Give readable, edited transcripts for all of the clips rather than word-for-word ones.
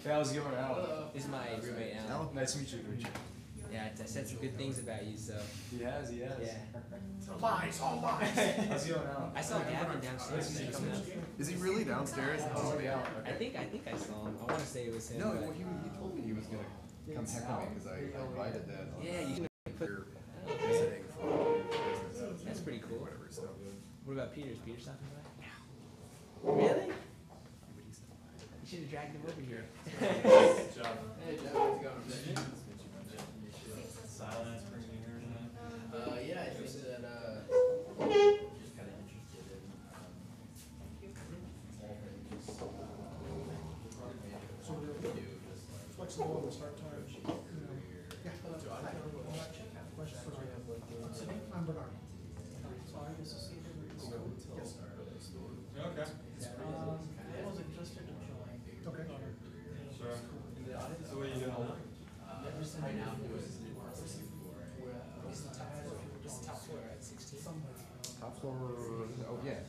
How's it going, Alan? This is my roommate, Alan. Nice to meet you, Richard. Yeah, I said some good things about you, so. He has. Yeah. Lies, all lies. How's it going, Alan? I saw Gavin downstairs. Is he coming up? Is he really downstairs? Oh, yeah. I think I saw him. I want to say it was him. No, but- well, he told me he was gonna come heckle me because I invited that. Yeah, you can put. Visiting for business. That's pretty cool. Whatever. So. What about Peter's? Peter stopping by? Really? You should have dragged him over here. Hey, Jeff, how's it going? Silence bringing here tonight? Yeah, I think that, just kind of interested in, all things, So we're flexible on the start time. I'm Bernard. So I was associated with this. Okay. I was interested in showing. Okay. Sure. So what are you doing now? right now, I'm doing It's top floor, right? 16. Top floor. Oh yeah.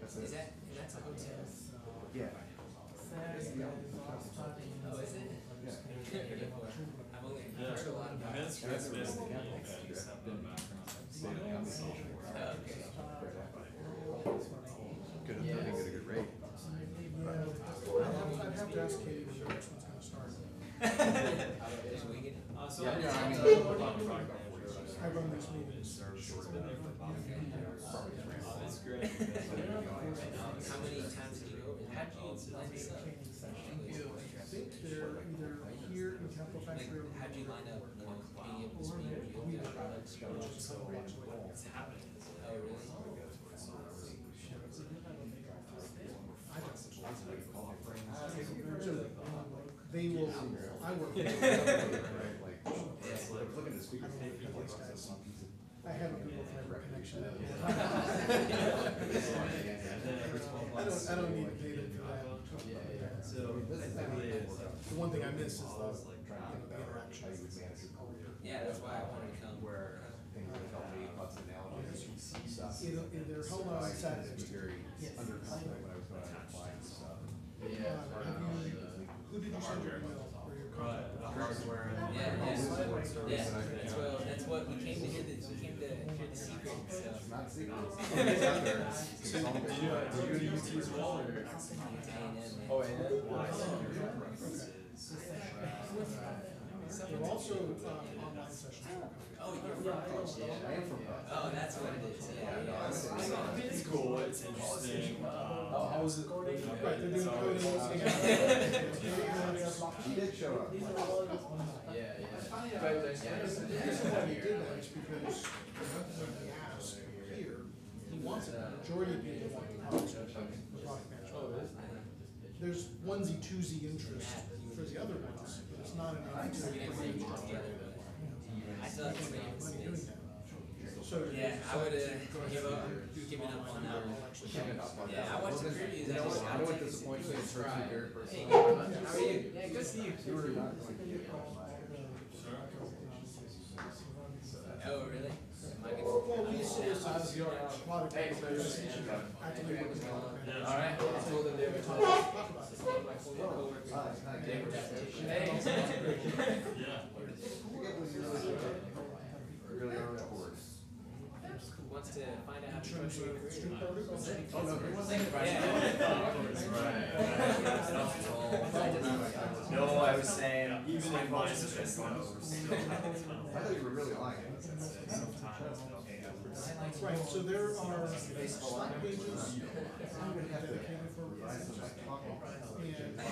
That's Is it. that's a hotel? Yeah. Oh, is it? Yeah. I've only Yeah. heard a lot about it. That's basically me. Okay, just have the background. Could have done a good rate. I'd have to ask Katie when the next one's gonna start. Just wing it. So Yeah, yeah, I mean, I run these meetings. that's great. How many times did you go? How'd you line this up? I think they're either here in Capital Like, Factory or. how'd you line up, being able to speak with your products? Oh, really? They will, I work with them. I have a Google Fiber connection. I don't need data for that. So basically it's The one thing I miss is the interaction. Yeah, that's why I wanted to come. Either home on Saturdays. Who did you send your email or your contact? the hardware and Yeah, that's what we came to hear. We came to hear the secret. So. So do you go to UT as well or? Oh, and There are also online sessions. Oh, you're from college, yeah. I am from. Oh, that's what it is. Yeah. It's cool, it's interesting. how was it? Right, they're doing coding. He did show up. yeah. The reason why we did that is because he asked here, he wants it, the majority of people want the product management. There's onesie twosie interest for the other ones, but it's not enough to bring them together. I still have to make Money doing that. So. Yeah, I would given up on that one. Yeah, I watched the previews. You know what? I I know what just disappoints me is personally very personal. How are you? Yeah, good to see you. You were not going to get Oh, really? Well, we solicit product actively working on it. All right. I told them they were Talk about it. really on that board. Wants to find out how to In terms structure your of career. street protocols. Oh, no, there wasn't. No, I was saying, Even in my system. I thought you were really lying. Right, so there are Slack pages dedicated for recruiters.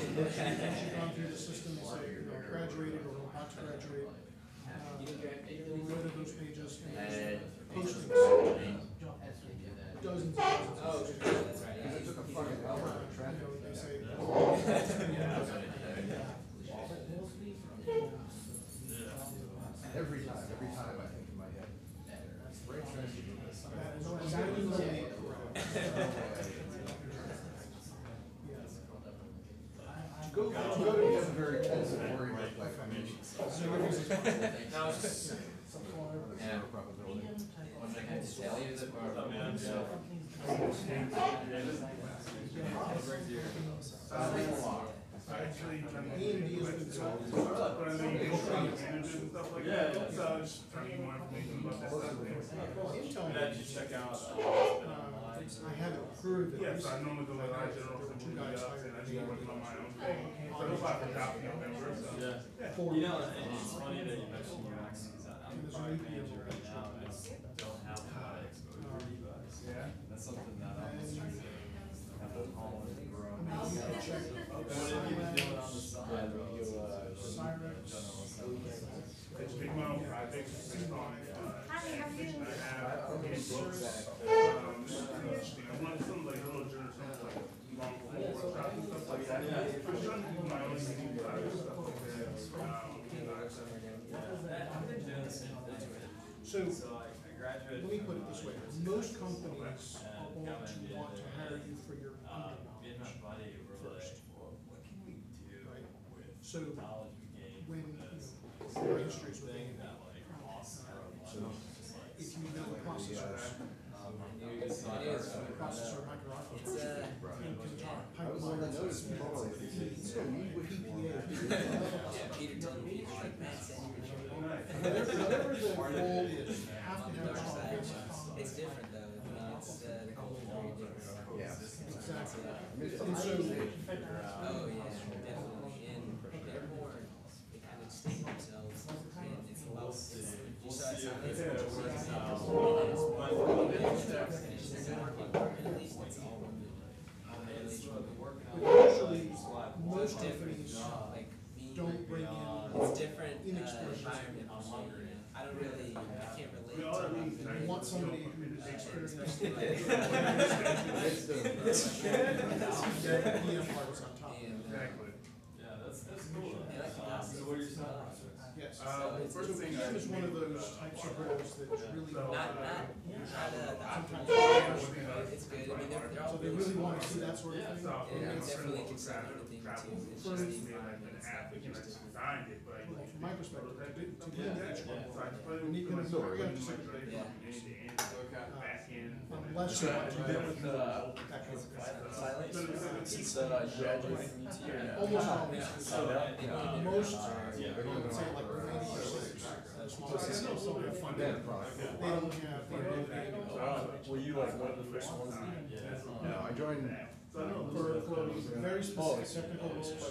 And once you've gone through the system, say, graduated or about to graduate, go to those pages and postings. Dozens and dozens. Oh, that's right. Yeah. It took a fucking hour of traffic. They say, Every time I think in my head. Go to the other very expensive worry about like No, it's just. Yeah. probability. What did I have to tell you? That Every Actually, AMD has been solved. but I know you can try managers and stuff like that. So I was just trying to get more information about that stuff. Well, Intel, Did you check out? I haven't heard of it. Yes, I normally go to the general for Meetup, and I do work on my own thing. So I hope I can drop in November, so. Yeah. For You know, it's funny that you mentioned UX, because I'm a product manager right now, and I just don't have a lot of exposure to UX. Yeah. That's something that I'm just trying to have a call and grow. I mean, you can check What have you been doing on the side? Cyrex. It's big my own projects, it's on, information I have, in books. I want some like literature, some like long form workshops and stuff like that. I'm trying to do my own unique projects, stuff like that. I've been doing the same thing. So, So I graduated. let me put it this way, most companies And are going to want to hire you for your me and my underknowledge. buddy were like, first. well, what can we do Right. with So, the knowledge we gained when, from this? your history is with Thing AMD, that like awesome. Just like if you know the processors, the processor microarchitecture, It's you can talk I was on the notice before, like, PPA. Peter told me, like, man, send you Whatever the goal is, you have to have tolerance. It's different though, I mean, it's, the culture is very different. Yeah. Exactly. And And so, Oh, yeah, definitely, and they're more, they kind of state themselves, and it's a lot, you saw it, it's at least it's all one but usually, most companies like, don't bring in, it's different, inexperienced. environment, I don't really, I can't relate We all to at least, you want somebody who's experienced. The PM part is on top. and, Exactly. Yeah, that's cool. they like to gossip. So what are your salary? Yes. First So thing PM is one of those types of roles that's really. Not the optimal, but it's good, I mean, they're all So they really really want smart. to see that sort of thing. And they definitely can sell anything too, it's just the environment, it's not just. designed it, but Well, from my perspective, to do each one, So we need to know, we have to sit there. back in. Unless you want to deal with that kind of Since graduated from UT or no? almost always. Most, Yeah. I would say like 90%, small businesses don't have funding. They don't have the ability. Were you like one of the first ones? No, I joined, For very specific technical roles, they were.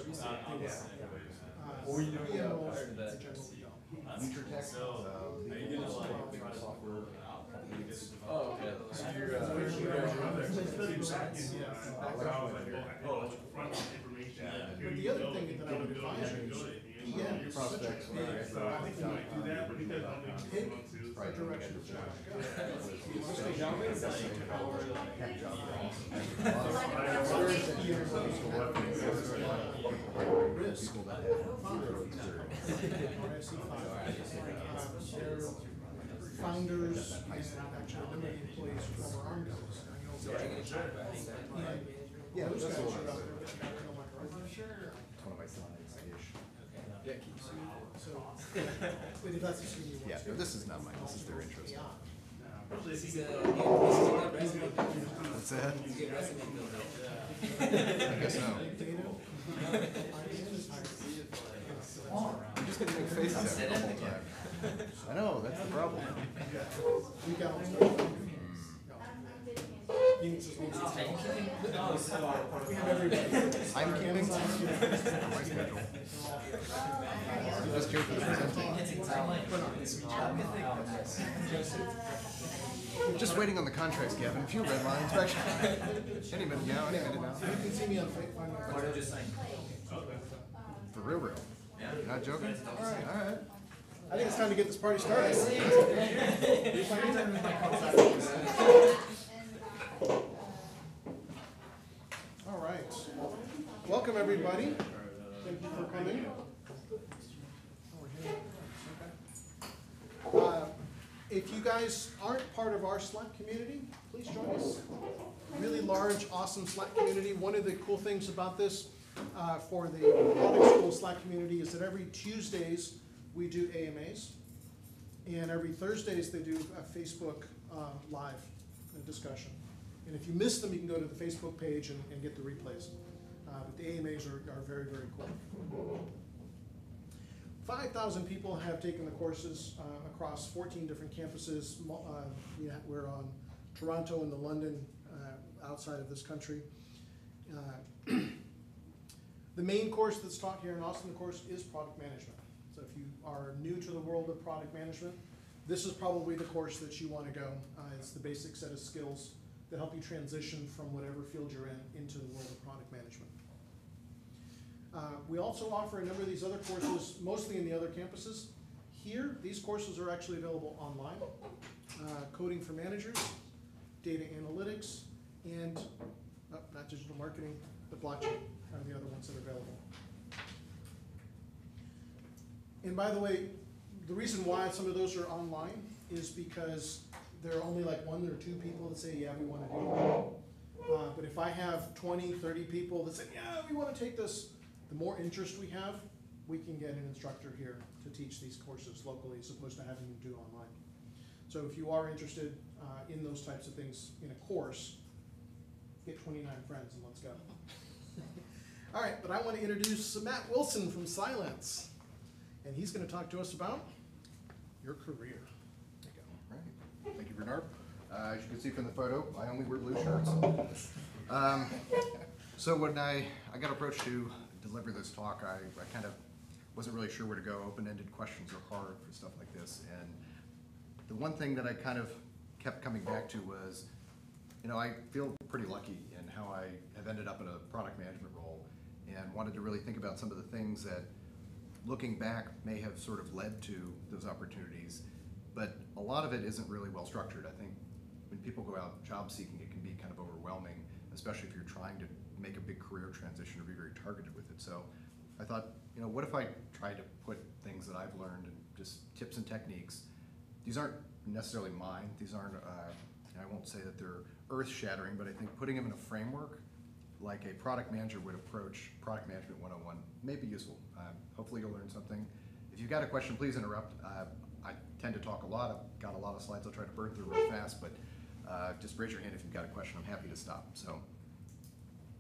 What were you doing PM prior roles, to that? the general deal. Nutritech, Are you gonna like try to software. Oh, okay. So you're, But the other thing that I would advise you is, PM is such a Prospects, big, right. I think you might do that, but because I'm only pick 2 months to. a direction that you want to go. Risk. People that have Founders and actually a number of employees from our armed forces. Yeah, Those that's guys the are one. out there with that kind of microarchitecture. It's one of my slides-ish. Yeah, keep So, but if that's the student you want Yeah, to. no, this is not mine, this is their interest. This is a good resume builder. What's that? It's a good resume builder. I guess so. I'm just gonna make faces at it the whole time. I know, that's the problem. We got them. We have everybody. I'm camping on my schedule. I'm just here for the presenting. Just waiting on the contracts, Kevin. A few red lines. Any minute now, any minute now. You can see me on Facebook. For real. You're not joking? Alright. I think it's time to get this party started. All right. Welcome, everybody. Thank you for coming. If you guys aren't part of our Slack community, please join us. Really large, awesome Slack community. One of the cool things about this for the product school Slack community is that every Tuesdays we do AMAs, and every Thursdays they do a Facebook Live discussion. And if you miss them, you can go to the Facebook page and get the replays. But the AMAs are very, very cool. 5,000 people have taken the courses across 14 different campuses. We're on Toronto and the London outside of this country. The main course that's taught here in Austin, of course, is product management. So if you are new to the world of product management, this is probably the course that you want to go. It's the basic set of skills that help you transition from whatever field you're in into the world of product management. We also offer a number of these other courses, mostly in the other campuses. Here, these courses are actually available online. Coding for managers, data analytics, and not digital marketing, but blockchain are the other ones that are available. And by the way, the reason why some of those are online is because there are only like 1 or 2 people that say, yeah, we want to do it. But if I have 20, 30 people that say, yeah, we want to take this, the more interest we have, we can get an instructor here to teach these courses locally as opposed to having them do online. So if you are interested in those types of things in a course, get 29 friends and let's go. All right, but I want to introduce Matt Wilson from Cylance. And he's going to talk to us about your career. There you go. Right. Thank you, Bernard. As you can see from the photo, I only wear blue shirts. So when I got approached to deliver this talk, I kind of wasn't really sure where to go. Open-ended questions are hard for stuff like this. And the one thing that I kind of kept coming back to was, you know, I feel pretty lucky in how I have ended up in a product management role and wanted to really think about some of the things that, looking back, may have sort of led to those opportunities. But a lot of it isn't really well structured. I think when people go out job seeking, it can be kind of overwhelming, especially if you're trying to make a big career transition or be very targeted with it. So I thought, you know, what if I tried to put things that I've learned and just tips and techniques. These aren't necessarily mine. These aren't, I won't say that they're earth-shattering, but I think putting them in a framework like a product manager would approach Product Management 101 may be useful. Hopefully you'll learn something. If you've got a question, please interrupt. I tend to talk a lot. I've got a lot of slides I'll try to burn through real fast, but just raise your hand if you've got a question. I'm happy to stop. So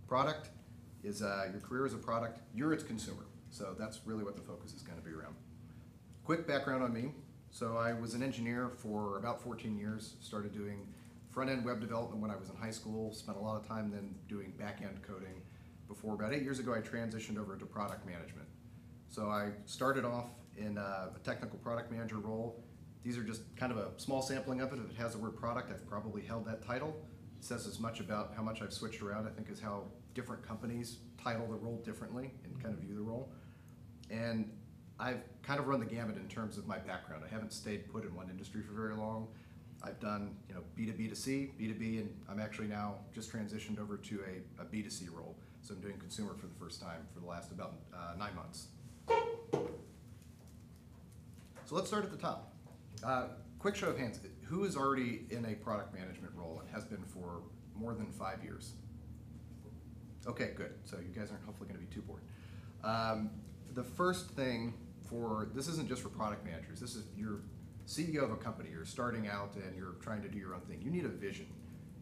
product is, your career as a product, you're its consumer. So that's really what the focus is going to be around. Quick background on me. So I was an engineer for about 14 years, started doing front-end web development when I was in high school, spent a lot of time then doing back-end coding. Before about 8 years ago, I transitioned over to product management. So I started off in a technical product manager role. These are just kind of a small sampling of it. If it has the word product, I've probably held that title. It says as much about how much I've switched around, I think, as how different companies title the role differently and kind of view the role. And I've kind of run the gamut in terms of my background. I haven't stayed put in one industry for very long. I've done, you know, B2B2C, B2B, and I'm actually now just transitioned over to a B2C role. So I'm doing consumer for the first time for the last about 9 months. So let's start at the top. Quick show of hands. Who is already in a product management role and has been for more than 5 years? Okay, good. So you guys aren't hopefully going to be too bored. The first thing this isn't just for product managers. This is your CEO of a company. You're starting out and you're trying to do your own thing. You need a vision.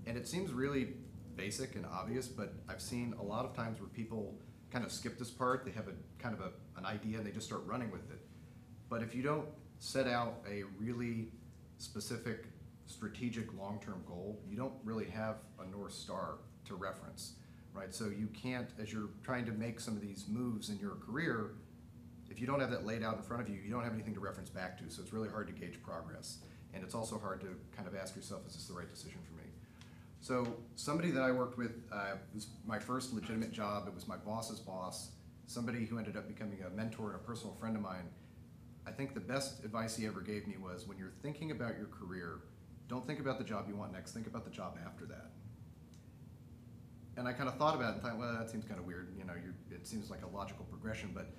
And it seems really basic and obvious, but I've seen a lot of times where people kind of skip this part. They have an idea and they just start running with it. But if you don't set out a really specific strategic long-term goal, you don't really have a North Star to reference, right? So you can't, as you're trying to make some of these moves in your career, if you don't have that laid out in front of you, you don't have anything to reference back to, so it's really hard to gauge progress. And it's also hard to kind of ask yourself, is this the right decision for me? So somebody that I worked with, was my first legitimate job. It was my boss's boss, somebody who ended up becoming a mentor and a personal friend of mine. I think the best advice he ever gave me was, when you're thinking about your career, don't think about the job you want next, think about the job after that. And I kind of thought about it and thought, well, that seems kind of weird. You know, it seems like a logical progression, but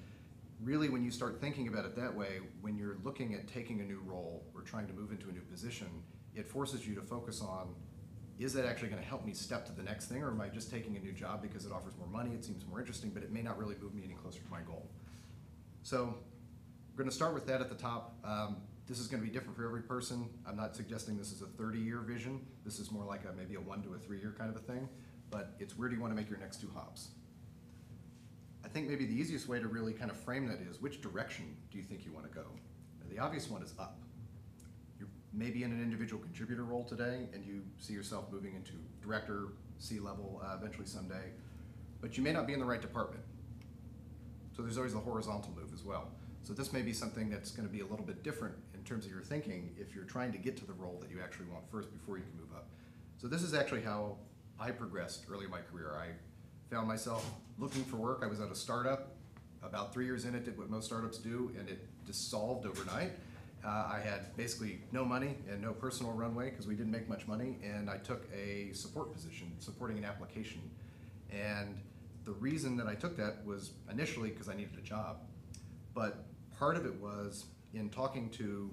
really when you start thinking about it that way, when you're looking at taking a new role or trying to move into a new position, it forces you to focus on, is that actually going to help me step to the next thing, or am I just taking a new job because it offers more money, it seems more interesting, but it may not really move me any closer to my goal. So we're going to start with that at the top. This is going to be different for every person. I'm not suggesting this is a 30-year vision. This is more like maybe a 1 to 3 year kind of a thing, but it's where do you want to make your next 2 hops? think maybe the easiest way to really kind of frame that is, which direction do you think you want to go? The obvious one is up. You're maybe in an individual contributor role today, and you see yourself moving into director, C-level, eventually someday, but you may not be in the right department. So there's always the horizontal move as well. So this may be something that's going to be a little bit different in terms of your thinking if you're trying to get to the role that you actually want first before you can move up. So this is actually how I progressed early in my career. I found myself looking for work. I was at a startup. About 3 years in, it did what most startups do, and it dissolved overnight. I had basically no money and no personal runway because we didn't make much money, and I took a support position, supporting an application. And the reason that I took that was initially because I needed a job, but part of it was in talking to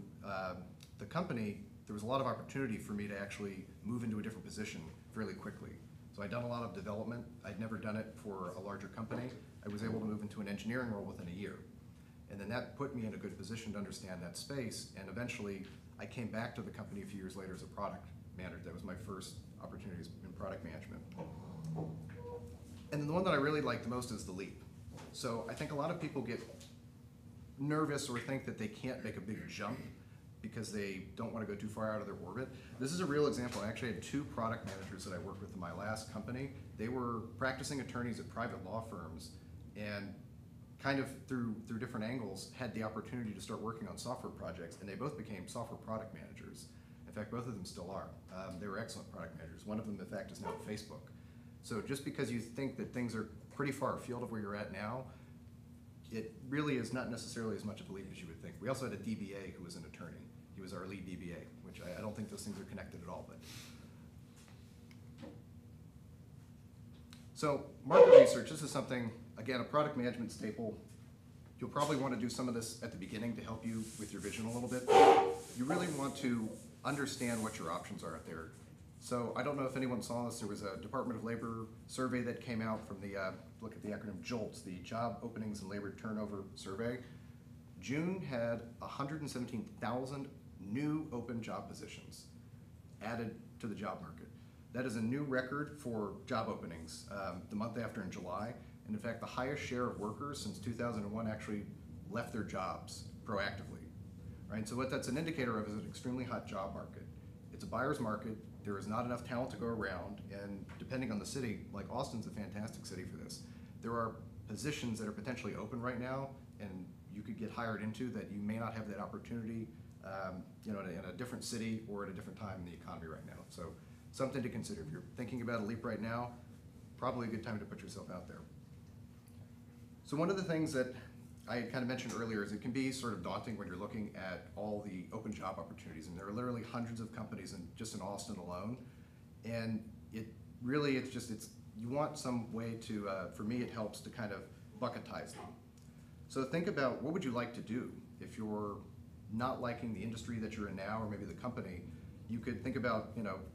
the company, there was a lot of opportunity for me to actually move into a different position fairly quickly. So I'd done a lot of development. I'd never done it for a larger company. I was able to move into an engineering role within a year. And then that put me in a good position to understand that space. And eventually, I came back to the company a few years later as a product manager. That was my first opportunities in product management. And then the one that I really like the most is the leap. So I think a lot of people get nervous or think that they can't make a big jump because they don't want to go too far out of their orbit. This is a real example. I actually had 2 product managers that I worked with in my last company. They were practicing attorneys at private law firms, and kind of through different angles had the opportunity to start working on software projects, and they both became software product managers. In fact, both of them still are. They were excellent product managers. One of them, in fact, is now at Facebook. So just because you think that things are pretty far afield of where you're at now, it really is not necessarily as much of a leap as you would think. We also had a DBA who was an attorney. He was our lead DBA, which I don't think those things are connected at all. But so market research, this is something, again, a product management staple. You'll probably want to do some of this at the beginning to help you with your vision a little bit. You really want to understand what your options are out there. So I don't know if anyone saw this. There was a Department of Labor survey that came out from the, look at the acronym JOLTS, the Job Openings and Labor Turnover Survey. June had 117,000 new open job positions added to the job market. That is a new record for job openings the month after in July. And in fact, the highest share of workers since 2001 actually left their jobs proactively. Right? So what that's an indicator of is an extremely hot job market. It's a buyer's market. There is not enough talent to go around, and depending on the city, like Austin's a fantastic city for this. There are positions that are potentially open right now, and you could get hired into that you may not have that opportunity, in a different city or at a different time in the economy right now. So something to consider. If you're thinking about a leap right now, probably a good time to put yourself out there. So one of the things that I kind of mentioned earlier is it can be sort of daunting when you're looking at all the open job opportunities, and there are literally hundreds of companies just in Austin alone. And you want some way to, for me it helps to kind of bucketize them. So think about what would you like to do if you're not liking the industry that you're in now, or maybe the company. You could think about,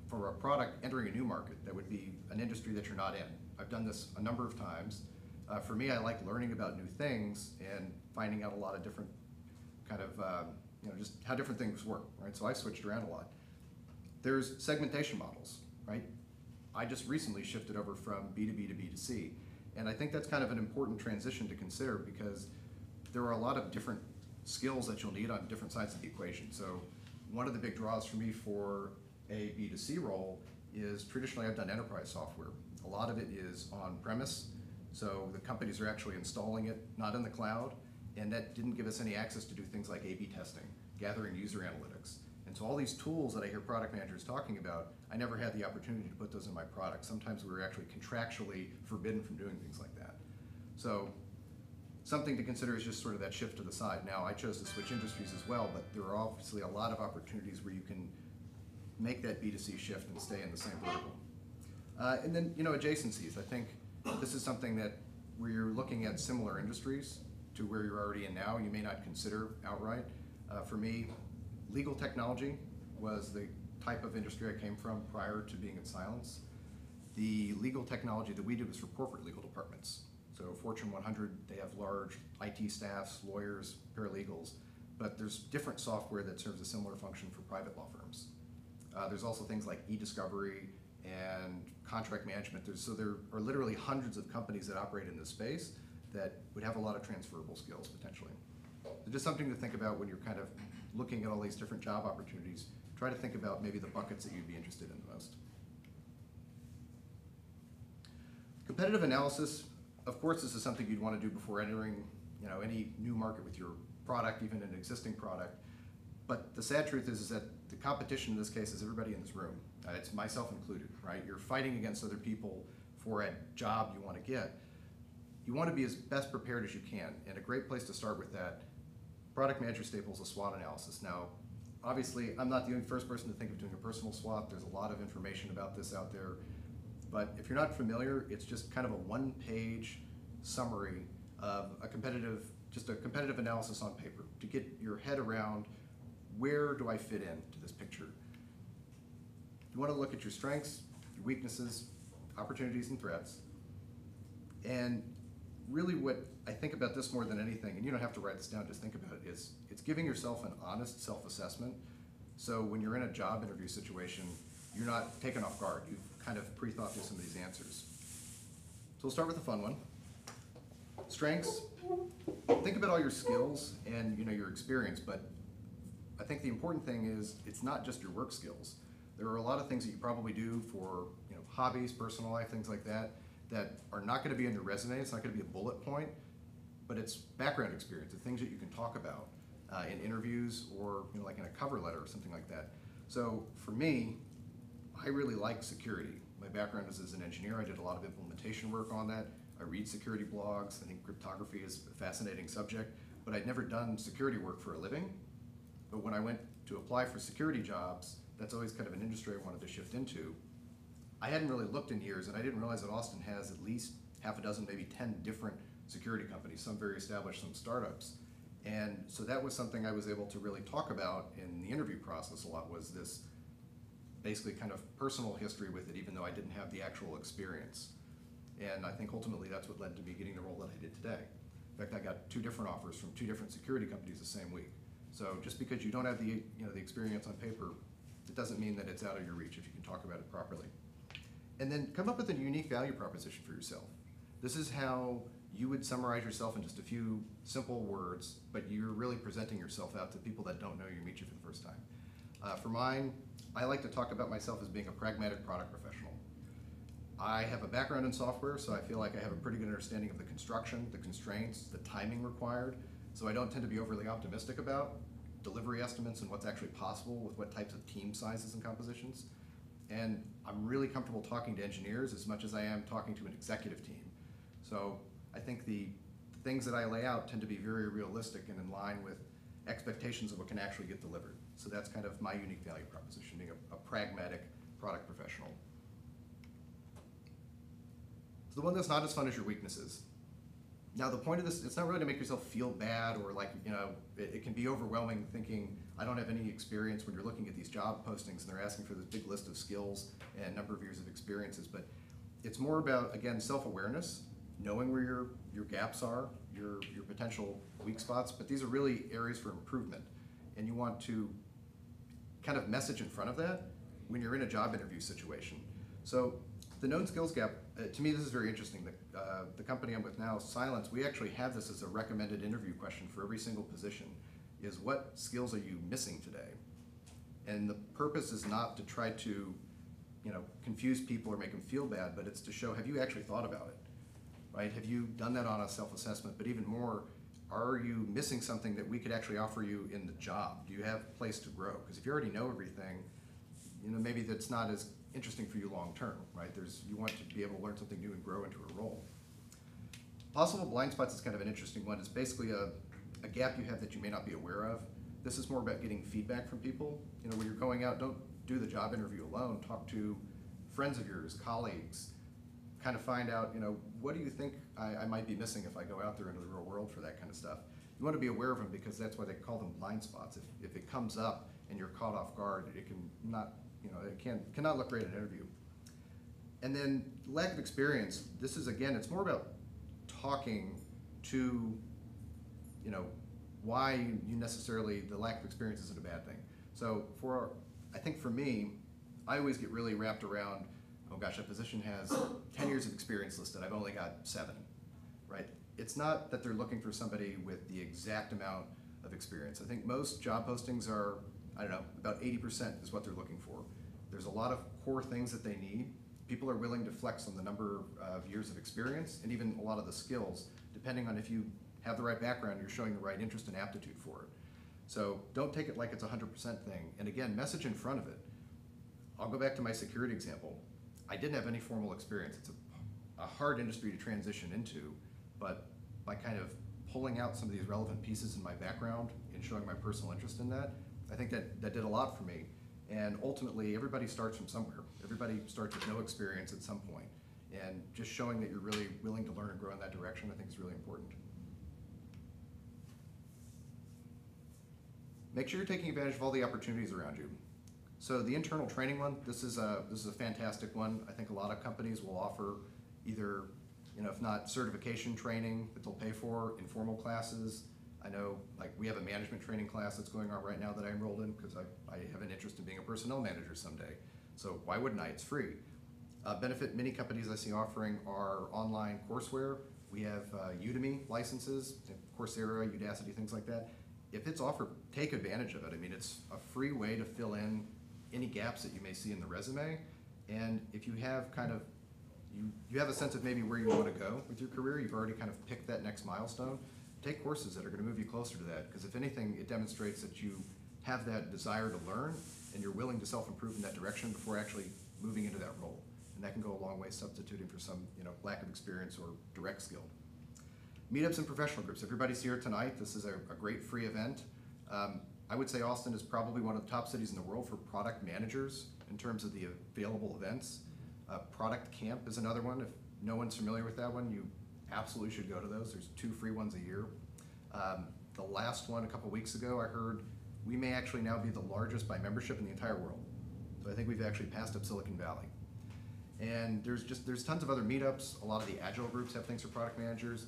for a product entering a new market, that would be an industry that you're not in. I've done this a number of times. For me, I like learning about new things and finding out a lot of different kind of, just how different things work, right? So I switched around a lot. There's segmentation models, right? I just recently shifted over from B2B to B2C. And I think that's kind of an important transition to consider because there are a lot of different skills that you'll need on different sides of the equation. So one of the big draws for me for a B2C role is traditionally I've done enterprise software. A lot of it is on premise. So the companies are actually installing it, not in the cloud, and that didn't give us any access to do things like A/B testing, gathering user analytics. And so all these tools that I hear product managers talking about, I never had the opportunity to put those in my product. Sometimes we were actually contractually forbidden from doing things like that. So something to consider is just sort of that shift to the side. Now, I chose to switch industries as well, but there are obviously a lot of opportunities where you can make that B2C shift and stay in the same vertical. And then, adjacencies. I think this is something that where you're looking at similar industries to where you're already in now, you may not consider outright. For me, legal technology was the type of industry I came from prior to being at Silence. The legal technology that we did was for corporate legal departments. So Fortune 100, they have large IT staffs, lawyers, paralegals, but there's different software that serves a similar function for private law firms. There's also things like e-discovery and contract management. There are literally hundreds of companies that operate in this space, that would have a lot of transferable skills potentially. So just something to think about when you're kind of looking at all these different job opportunities. Try to think about maybe the buckets that you'd be interested in the most. Competitive analysis, of course, this is something you'd want to do before entering, any new market with your product, even an existing product. But the sad truth is that the competition in this case is everybody in this room. It's myself included, right? You're fighting against other people for a job you want to get. You want to be as best prepared as you can, and a great place to start with that, product manager staples a SWOT analysis. Now, obviously, I'm not the only first person to think of doing a personal SWOT. There's a lot of information about this out there. But if you're not familiar, it's just kind of a one-page summary of a competitive analysis on paper to get your head around where do I fit into this picture. You want to look at your strengths, your weaknesses, opportunities and threats. And really what I think about this more than anything, and you don't have to write this down, just think about it, is it's giving yourself an honest self-assessment. So when you're in a job interview situation, you're not taken off guard. You've kind of pre-thought through some of these answers. So we'll start with the fun one. Strengths. Think about all your skills and your experience, but I think the important thing is it's not just your work skills. There are a lot of things that you probably do for hobbies, personal life, things like that are not going to be on your resume. It's not going to be a bullet point, but it's background experience, the things that you can talk about in interviews or like in a cover letter or something like that. So for me, I really like security. My background is as an engineer. I did a lot of implementation work on that. I read security blogs. I think cryptography is a fascinating subject, but I'd never done security work for a living. But when I went to apply for security jobs, that's always kind of an industry I wanted to shift into. I hadn't really looked in years, and I didn't realize that Austin has at least half a dozen, maybe 10 different security companies, some very established, some startups. And so that was something I was able to really talk about in the interview process a lot, was this basically kind of personal history with it, even though I didn't have the actual experience. And I think ultimately that's what led to me getting the role that I did today. In fact, I got 2 different offers from 2 different security companies the same week. So just because you don't have the the experience on paper, it doesn't mean that it's out of your reach if you can talk about it properly. And then come up with a unique value proposition for yourself. This is how you would summarize yourself in just a few simple words, but you're really presenting yourself out to people that don't know you, meet you for the first time. For mine, I like to talk about myself as being a pragmatic product professional. I have a background in software, so I feel like I have a pretty good understanding of the construction, the constraints, the timing required, so I don't tend to be overly optimistic about delivery estimates and what's actually possible with what types of team sizes and compositions. And I'm really comfortable talking to engineers as much as I am talking to an executive team. So I think the things that I lay out tend to be very realistic and in line with expectations of what can actually get delivered. So that's kind of my unique value proposition, being a pragmatic product professional. So the one that's not as fun is your weaknesses. Now the point of this, it's not really to make yourself feel bad or like, it can be overwhelming thinking, I don't have any experience when you're looking at these job postings and they're asking for this big list of skills and number of years of experiences, but it's more about, again, self-awareness, knowing where your gaps are, your potential weak spots, but these are really areas for improvement. And you want to kind of message in front of that when you're in a job interview situation. So the known skills gap, to me this is very interesting. The company I'm with now, Silence, we actually have this as a recommended interview question for every single position, is what skills are you missing today? And the purpose is not to try to confuse people or make them feel bad, but it's to show, have you actually thought about it, right? Have you done that on a self-assessment? But even more, are you missing something that we could actually offer you in the job? Do you have a place to grow? Because if you already know everything, maybe that's not as interesting for you long term, right? You want to be able to learn something new and grow into a role. Possible blind spots is kind of an interesting one. It's basically a gap you have that you may not be aware of. This is more about getting feedback from people. When you're going out, don't do the job interview alone. Talk to friends of yours, colleagues, kind of find out, what do you think I might be missing if I go out there into the real world for that kind of stuff. You want to be aware of them because that's why they call them blind spots. If it comes up and you're caught off guard, it can not, it cannot look great in an interview. And then lack of experience, this is, again, it's more about talking to, why you necessarily, the lack of experience isn't a bad thing. So I think for me, I always get really wrapped around, oh gosh, a position has 10 years of experience listed, I've only got 7, right? it's not that they're looking for somebody with the exact amount of experience. I think most job postings are, I don't know, about 80% is what they're looking for. There's a lot of core things that they need. People are willing to flex on the number of years of experience and even a lot of the skills, depending on if you have the right background, you're showing the right interest and aptitude for it. So don't take it like it's a 100% thing. And again, message in front of it. I'll go back to my security example. I didn't have any formal experience. It's a hard industry to transition into, but by kind of pulling out some of these relevant pieces in my background and showing my personal interest in that, I think that did a lot for me. And ultimately, everybody starts from somewhere. Everybody starts with no experience at some point. And just showing that you're really willing to learn and grow in that direction, I think is really important. Make sure you're taking advantage of all the opportunities around you. So the internal training one, this is a fantastic one. I think a lot of companies will offer either, if not certification training that they'll pay for, informal classes. I know, like, we have a management training class that's going on right now that I enrolled in because I have an interest in being a personnel manager someday. So why wouldn't I? It's free. Benefit many companies I see offering are online courseware. We have Udemy licenses, Coursera, Udacity, things like that. If it's offered, take advantage of it. I mean, it's a free way to fill in any gaps that you may see in the resume. And if you have you have a sense of maybe where you want to go with your career, you've already kind of picked that next milestone, take courses that are going to move you closer to that. Because if anything, it demonstrates that you have that desire to learn and you're willing to self-improve in that direction before actually moving into that role. And that can go a long way substituting for some lack of experience or direct skill. Meetups and professional groups. Everybody's here tonight. This is a great free event. I would say Austin is probably one of the top cities in the world for product managers in terms of the available events. Product Camp is another one. If no one's familiar with that one, you absolutely should go to those. There's 2 free ones a year. The last one a couple weeks ago, I heard we may actually now be the largest by membership in the entire world. So I think we've actually passed up Silicon Valley. And there's tons of other meetups. A lot of the agile groups have things for product managers.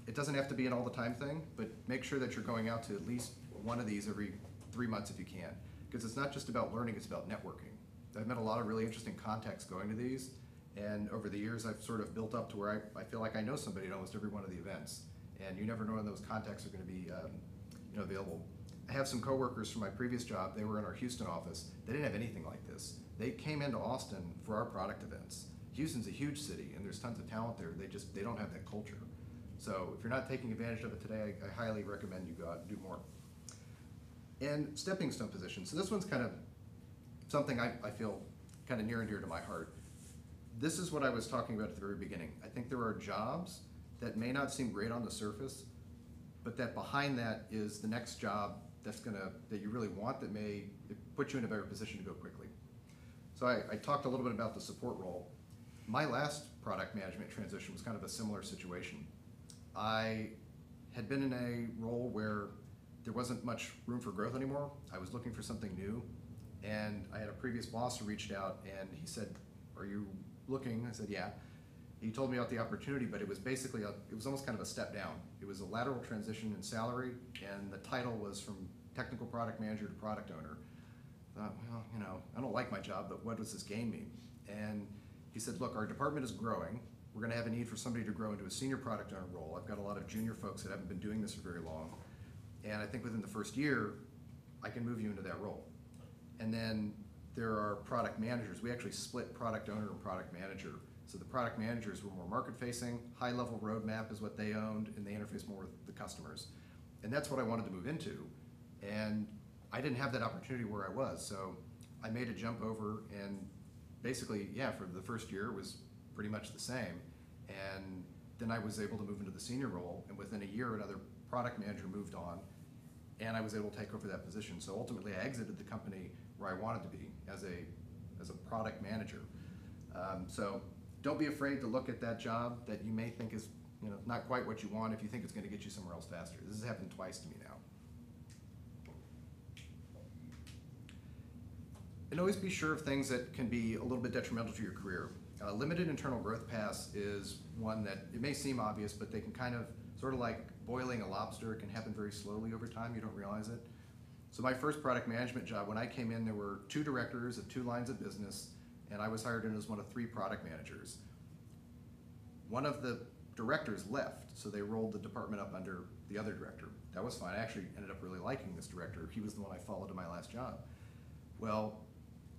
It doesn't have to be an all the time thing, but make sure that you're going out to at least one of these every 3 months if you can. Because it's not just about learning, it's about networking. I've met a lot of really interesting contacts going to these, and over the years I've sort of built up to where I feel like I know somebody at almost every one of the events. And you never know when those contacts are going to be available. I have some coworkers from my previous job. They were in our Houston office. They didn't have anything like this. They came into Austin for our product events. Houston's a huge city, and there's tons of talent there. They don't have that culture. So if you're not taking advantage of it today, I highly recommend you go out and do more. And stepping stone positions. So this one's kind of something I feel kind of near and dear to my heart. This is what I was talking about at the very beginning. I think there are jobs that may not seem great on the surface, but that behind that is the next job that you really want, that may put you in a better position to go quickly. So I talked a little bit about the support role. My last product management transition was kind of a similar situation. I had been in a role where there wasn't much room for growth anymore. I was looking for something new, and I had a previous boss who reached out and he said, "Are you looking?" I said, "Yeah." He told me about the opportunity, but it was basically it was almost kind of a step down. It was a lateral transition in salary, and the title was from technical product manager to product owner. I thought, well, I don't like my job, but what does this gain me? And he said, "Look, our department is growing. We're going to have a need for somebody to grow into a senior product owner role. I've got a lot of junior folks that haven't been doing this for very long. And I think within the first year, I can move you into that role." And then there are product managers. We actually split product owner and product manager. So the product managers were more market-facing, high-level roadmap is what they owned, and they interface more with the customers. And that's what I wanted to move into. And I didn't have that opportunity where I was, so I made a jump over, and basically, for the first year, it was pretty much the same. And then I was able to move into the senior role, and within a year, another product manager moved on, and I was able to take over that position. So ultimately, I exited the company where I wanted to be as a product manager. So don't be afraid to look at that job that you may think is not quite what you want if you think it's going to get you somewhere else faster. This has happened twice to me now. And always be sure of things that can be a little bit detrimental to your career. Limited internal growth paths is one that it may seem obvious, but they can kind of, sort of like boiling a lobster, it can happen very slowly over time, you don't realize it. So my first product management job, when I came in, there were 2 directors of 2 lines of business, and I was hired in as one of 3 product managers. One of the directors left, so they rolled the department up under the other director. That was fine. I actually ended up really liking this director. He was the one I followed to my last job. Well,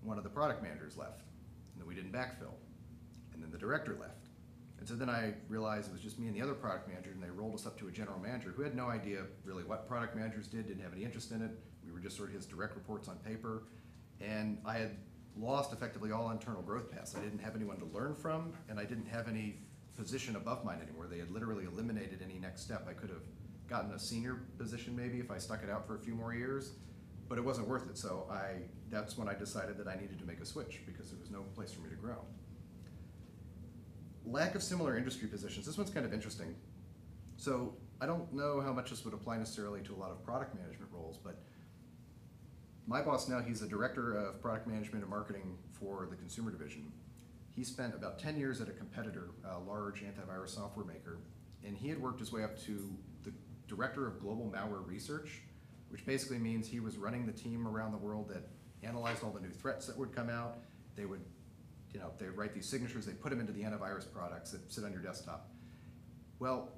one of the product managers left, and then we didn't backfill, and then the director left. And so then I realized it was just me and the other product manager, and they rolled us up to a general manager who had no idea really what product managers did, didn't have any interest in it. We were just sort of his direct reports on paper, and I had lost effectively all internal growth paths. I didn't have anyone to learn from, and I didn't have any position above mine anymore. They had literally eliminated any next step. I could have gotten a senior position maybe if I stuck it out for a few more years, but it wasn't worth it. So that's when I decided that I needed to make a switch because there was no place for me to grow. Lack of similar industry positions. This one's kind of interesting. So I don't know how much this would apply necessarily to a lot of product management roles, but my boss now, he's a director of product management and marketing for the consumer division. He spent about 10 years at a competitor, a large antivirus software maker, and he had worked his way up to the director of global malware research, which basically means he was running the team around the world that analyzed all the new threats that would come out. They would, they would write these signatures, they put them into the antivirus products that sit on your desktop. Well,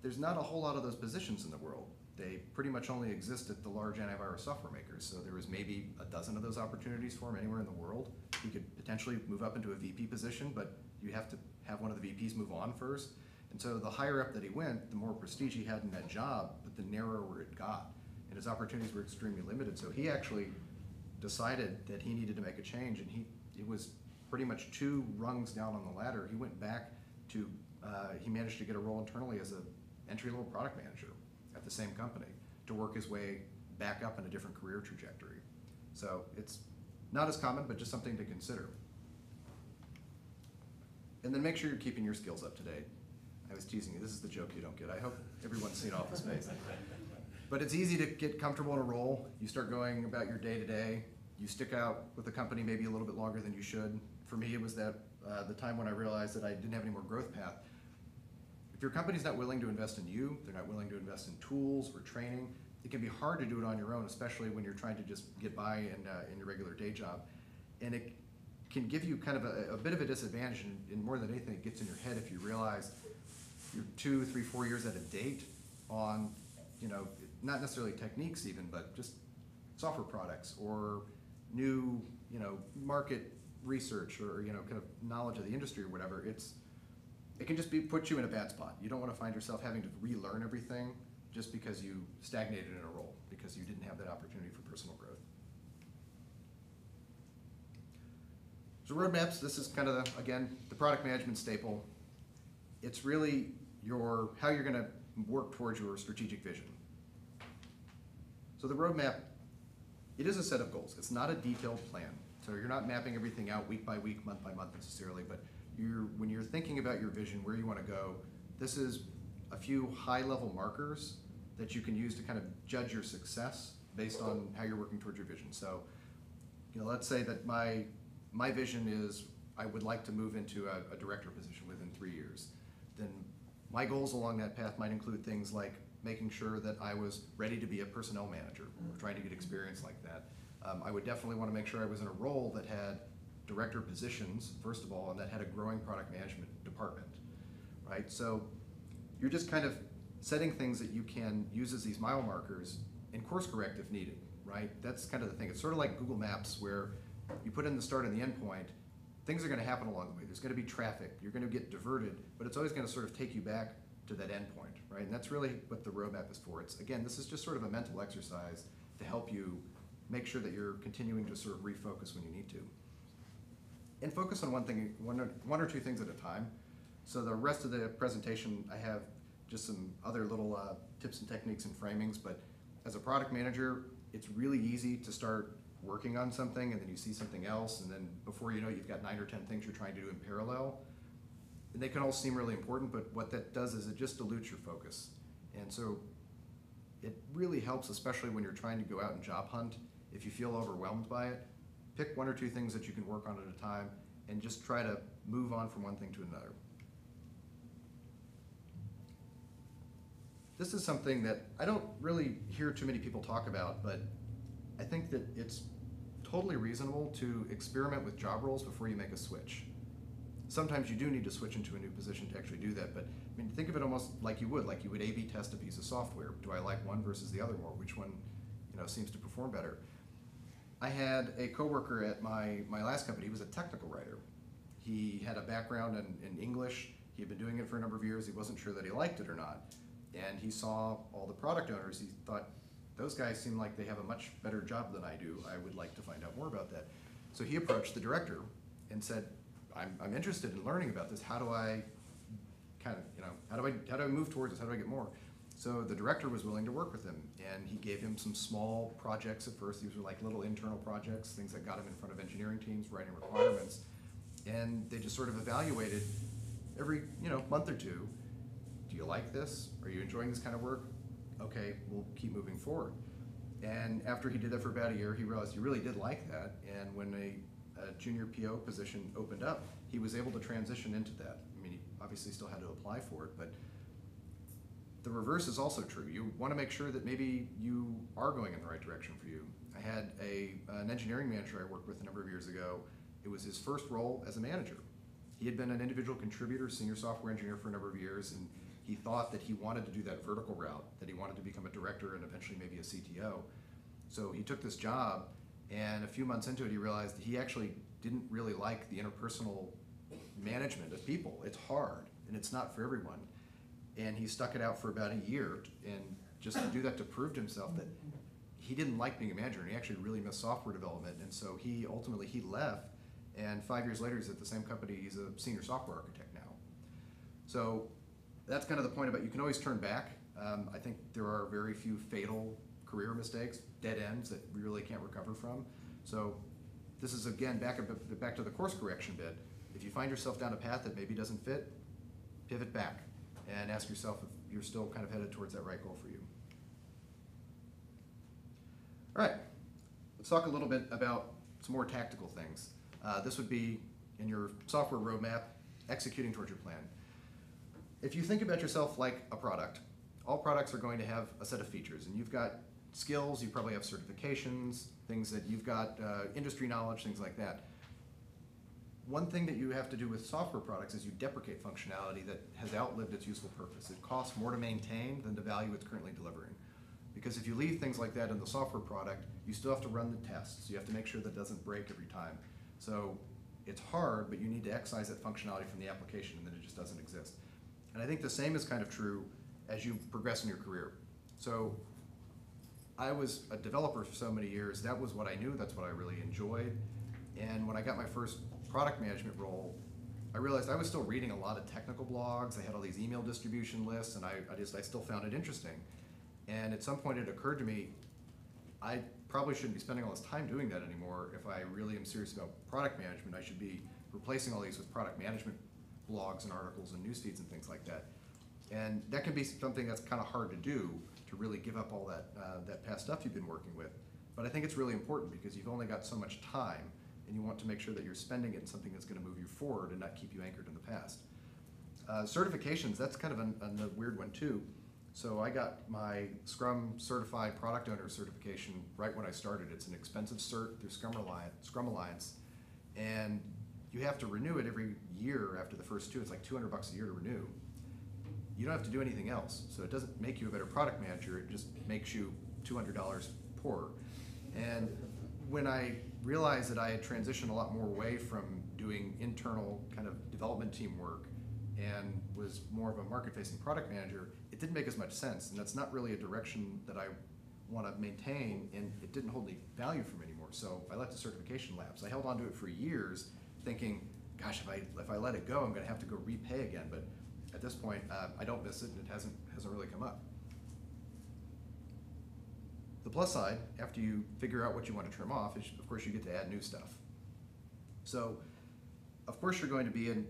there's not a whole lot of those positions in the world. They pretty much only exist at the large antivirus software makers. So there was maybe a dozen of those opportunities for him anywhere in the world. He could potentially move up into a VP position, but you have to have one of the VPs move on first. And so the higher up that he went, the more prestige he had in that job, but the narrower it got. And his opportunities were extremely limited. So he actually decided that he needed to make a change, and it was pretty much 2 rungs down on the ladder. He went back to, he managed to get a role internally as an entry-level product manager at the same company to work his way back up in a different career trajectory. So it's not as common, but just something to consider. And then make sure you're keeping your skills up to date. I was teasing you, this is the joke you don't get. I hope everyone's seen Office Space. But it's easy to get comfortable in a role. You start going about your day-to-day. You stick out with the company maybe a little bit longer than you should. For me, it was that the time when I realized that I didn't have any more growth path. If your company's not willing to invest in you, they're not willing to invest in tools or training, it can be hard to do it on your own, especially when you're trying to just get by in your regular day job. And it can give you kind of a bit of a disadvantage, and more than anything, it gets in your head if you realize you're 2, 3, 4 years out of date on, not necessarily techniques even, but just software products or new, market research or, kind of knowledge of the industry or whatever. It can just put you in a bad spot. You don't want to find yourself having to relearn everything just because you stagnated in a role, because you didn't have that opportunity for personal growth. So roadmaps, this is kind of, again, the product management staple. It's really how you're going to work towards your strategic vision. So the roadmap, it is a set of goals. It's not a detailed plan. So you're not mapping everything out week by week, month by month necessarily, but when you're thinking about your vision, where you want to go, this is a few high-level markers that you can use to kind of judge your success based on how you're working towards your vision. So, let's say that my vision is I would like to move into a director position within 3 years. Then my goals along that path might include things like making sure that I was ready to be a personnel manager, or trying to get experience like that. I would definitely want to make sure I was in a role that had director positions, first of all, and that had a growing product management department, right? So you're just kind of setting things that you can use as these mile markers and course correct if needed, right? That's kind of the thing. It's sort of like Google Maps, where you put in the start and the end point. Things are going to happen along the way. There's going to be traffic. You're going to get diverted, but it's always going to sort of take you back to that end point, right? And that's really what the roadmap is for. Again, this is just sort of a mental exercise to help you make sure that you're continuing to sort of refocus when you need to. And focus on one or two things at a time. So the rest of the presentation, I have just some other little tips and techniques and framings, but as a product manager, it's really easy to start working on something and then you see something else, and then before you know it, you've got 9 or 10 things you're trying to do in parallel. And they can all seem really important, but what that does is it just dilutes your focus. And so it really helps, especially when you're trying to go out and job hunt. If you feel overwhelmed by it, pick 1 or 2 things that you can work on at a time and just try to move on from one thing to another. This is something that I don't really hear too many people talk about, but I think that it's totally reasonable to experiment with job roles before you make a switch. sometimes you do need to switch into a new position to actually do that. But I mean, think of it almost like you would A/B test a piece of software. Do I like one versus the other more? Which one, seems to perform better? I had a coworker at my last company. He was a technical writer. He had a background in English. He had been doing it for a number of years. He wasn't sure that he liked it or not. And he saw all the product owners. He thought, those guys seem like they have a much better job than I do. I would like to find out more about that. So he approached the director and said, I'm interested in learning about this. How do I how do I move towards this? How do I get more? So the director was willing to work with him, and he gave him some small projects at first. These were like little internal projects, things that got him in front of engineering teams, writing requirements. And they just sort of evaluated every month or two. Do you like this? Are you enjoying this kind of work? Okay, we'll keep moving forward. And after he did that for about a year, he realized he really did like that. And when a junior PO position opened up, he was able to transition into that. I mean, he obviously still had to apply for it, but the reverse is also true. You want to make sure that maybe you are going in the right direction for you. I had an engineering manager I worked with a number of years ago. It was his first role as a manager. He had been an individual contributor, senior software engineer for a number of years, and he thought that he wanted to do that vertical route, that he wanted to become a director and eventually maybe a CTO. So he took this job, and a few months into it, he realized he actually didn't really like the interpersonal management of people. It's hard, and it's not for everyone. And he stuck it out for about a year, and just to do that to prove to himself that he didn't like being a manager, and he actually really missed software development. And so he ultimately left, and 5 years later he's at the same company. He's a senior software architect now. So that's kind of the point about you can always turn back. I think there are very few fatal career mistakes, dead ends that we really can't recover from. So this is, again, back to the course correction bit. If you find yourself down a path that maybe doesn't fit, pivot back and ask yourself if you're still kind of headed towards that right goal for you. All right, let's talk a little bit about some more tactical things. This would be in your software roadmap, executing towards your plan. If you think about yourself like a product, all products are going to have a set of features, and you've got skills, you probably have certifications, things that you've got, industry knowledge, things like that. One thing that you have to do with software products is you deprecate functionality that has outlived its useful purpose. It costs more to maintain than the value it's currently delivering. Because if you leave things like that in the software product, you still have to run the tests. You have to make sure that it doesn't break every time. So it's hard, but you need to excise that functionality from the application, and then it just doesn't exist. And I think the same is kind of true as you progress in your career. So I was a developer for so many years. That was what I knew. That's what I really enjoyed. And when I got my first product management role, I realized I was still reading a lot of technical blogs. I had all these email distribution lists, and I still found it interesting. And at some point it occurred to me, I probably shouldn't be spending all this time doing that anymore. If I really am serious about product management, I should be replacing all these with product management blogs and articles and news feeds and things like that. And that can be something that's kind of hard to do, to really give up all that past stuff you've been working with. But I think it's really important because you've only got so much time, and you want to make sure that you're spending it in something that's going to move you forward and not keep you anchored in the past. Certifications, that's kind of a weird one too. So I got my Scrum Certified Product Owner certification right when I started. It's an expensive cert through Scrum Alliance, and you have to renew it every year after the first two. It's like $200 a year to renew. You don't have to do anything else, so it doesn't make you a better product manager. It just makes you $200 poorer. And when I realized that I had transitioned a lot more away from doing internal kind of development team work and was more of a market-facing product manager, it didn't make as much sense, and that's not really a direction that I want to maintain, and it didn't hold any value for me anymore. So I let the certification lapse. I held on to it for years, thinking, gosh, if I let it go, I'm going to have to go repay again. But at this point, I don't miss it, and it hasn't really come up. The plus side, after you figure out what you want to trim off, is of course you get to add new stuff. So, of course you're going to be in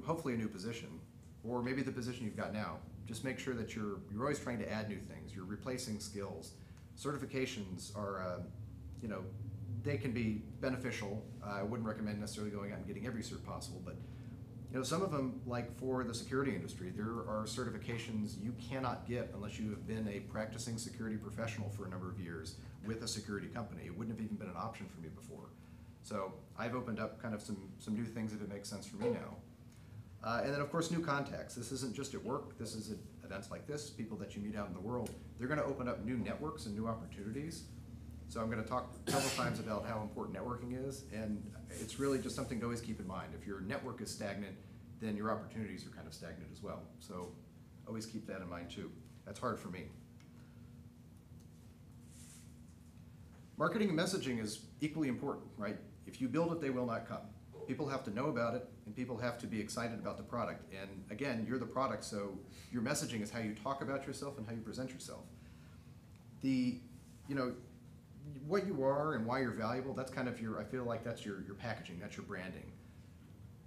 hopefully a new position, or maybe the position you've got now. Just make sure that you're always trying to add new things. You're replacing skills. Certifications are, they can be beneficial. I wouldn't recommend necessarily going out and getting every cert possible, but some of them, like for the security industry, there are certifications you cannot get unless you have been a practicing security professional for a number of years with a security company. It wouldn't have even been an option for me before. So I've opened up kind of some new things if it makes sense for me now. And then of course, new contacts. This isn't just at work, this is at events like this, people that you meet out in the world. They're gonna open up new networks and new opportunities. So I'm gonna talk several times about how important networking is, and it's really just something to always keep in mind. If your network is stagnant, then your opportunities are kind of stagnant as well. So always keep that in mind too. That's hard for me. Marketing and messaging is equally important, right? If you build it, they will not come. People have to know about it, and people have to be excited about the product. And again, you're the product, so your messaging is how you talk about yourself and how you present yourself. What you are and why you're valuable, that's kind of I feel like that's your packaging, that's your branding.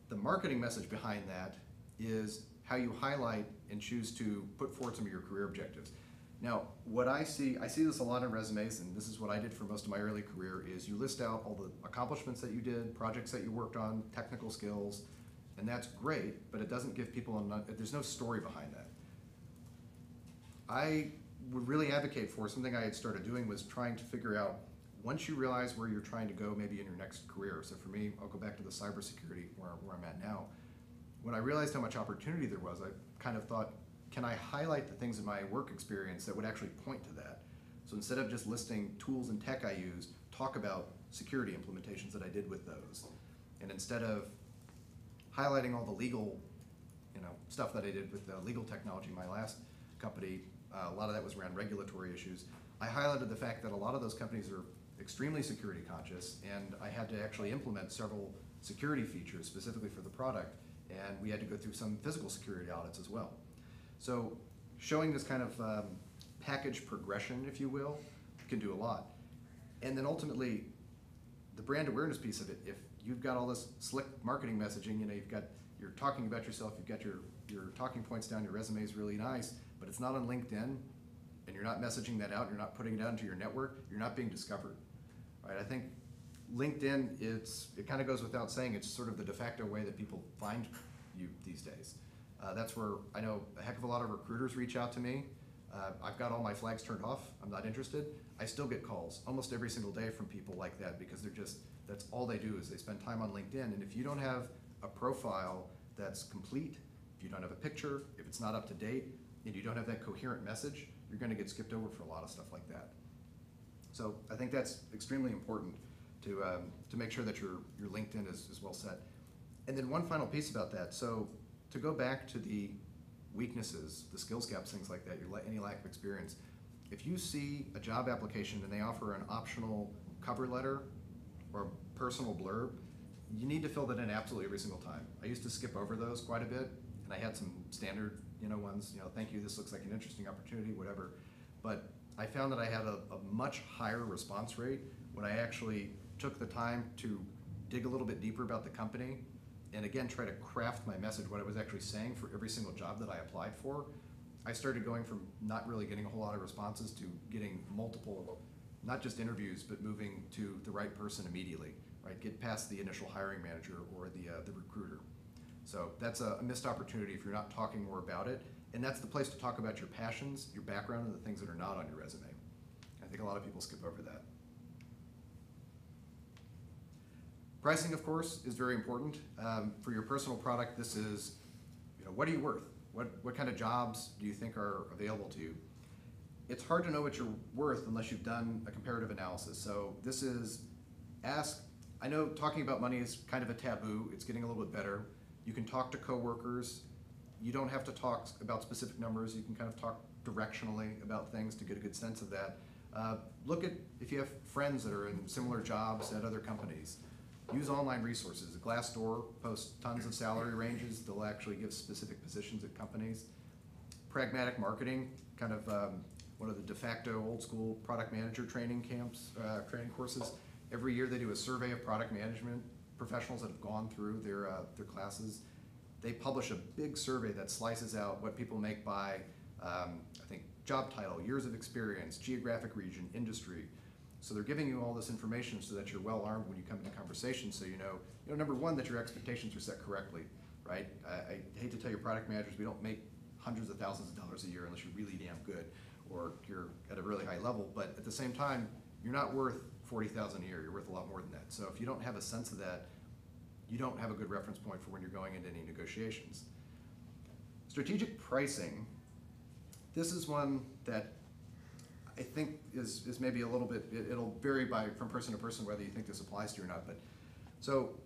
The marketing message behind that is how you highlight and choose to put forward some of your career objectives. Now, what I see this a lot in resumes, and this is what I did for most of my early career, is you list out all the accomplishments that you did, projects that you worked on, technical skills, and that's great, but it doesn't give people, there's no story behind that. I would really advocate for something I had started doing was trying to figure out, once you realize where you're trying to go maybe in your next career, so for me, I'll go back to the cybersecurity where I'm at now. When I realized how much opportunity there was, I kind of thought, can I highlight the things in my work experience that would actually point to that? So instead of just listing tools and tech I used, talk about security implementations that I did with those. And instead of highlighting all the legal stuff that I did with the legal technology in my last company, a lot of that was around regulatory issues. I highlighted the fact that a lot of those companies are extremely security conscious, and I had to actually implement several security features specifically for the product, and we had to go through some physical security audits as well. So showing this kind of package progression, if you will, can do a lot. And then ultimately, the brand awareness piece of it, if you've got all this slick marketing messaging, you're talking about yourself, you've got your talking points down, your resume is really nice, but it's not on LinkedIn, and you're not messaging that out, you're not putting it out into your network, you're not being discovered, right? I think LinkedIn, it kind of goes without saying, it's sort of the de facto way that people find you these days. That's where I know a heck of a lot of recruiters reach out to me. I've got all my flags turned off, I'm not interested. I still get calls almost every single day from people like that because that's all they do is they spend time on LinkedIn. And if you don't have a profile that's complete, if you don't have a picture, if it's not up to date, and you don't have that coherent message, you're gonna get skipped over for a lot of stuff like that. So I think that's extremely important to make sure that your LinkedIn is well set. And then one final piece about that, so to go back to the weaknesses, the skills gaps, things like that, any lack of experience, if you see a job application and they offer an optional cover letter or a personal blurb, you need to fill that in absolutely every single time. I used to skip over those quite a bit, and I had some standard ones, thank you, this looks like an interesting opportunity, whatever. But I found that I had a much higher response rate when I actually took the time to dig a little bit deeper about the company and again try to craft my message, what I was actually saying for every single job that I applied for. I started going from not really getting a whole lot of responses to getting multiple, not just interviews, but moving to the right person immediately, right? Get past the initial hiring manager or the recruiter. So that's a missed opportunity if you're not talking more about it. And that's the place to talk about your passions, your background, and the things that are not on your resume. I think a lot of people skip over that. Pricing, of course, is very important. For your personal product, this is, what are you worth? What kind of jobs do you think are available to you? It's hard to know what you're worth unless you've done a comparative analysis. So this is I know talking about money is kind of a taboo. It's getting a little bit better. You can talk to coworkers. You don't have to talk about specific numbers. You can kind of talk directionally about things to get a good sense of that. Look at if you have friends that are in similar jobs at other companies. Use online resources. Glassdoor posts tons of salary ranges. They'll actually give specific positions at companies. Pragmatic marketing, kind of one of the de facto old school product manager training training courses. Every year they do a survey of product management professionals that have gone through their classes. They publish a big survey that slices out what people make by, I think, job title, years of experience, geographic region, industry. So they're giving you all this information so that you're well armed when you come into conversation. So you know, number one, that your expectations are set correctly, right? I hate to tell your product managers, we don't make hundreds of thousands of dollars a year unless you're really damn good or you're at a really high level. But at the same time, you're not worth $40,000 a year, you're worth a lot more than that. So if you don't have a sense of that, you don't have a good reference point for when you're going into any negotiations. Strategic pricing, this is one that I think is maybe a little bit, it'll vary from person to person whether you think this applies to you or not. But so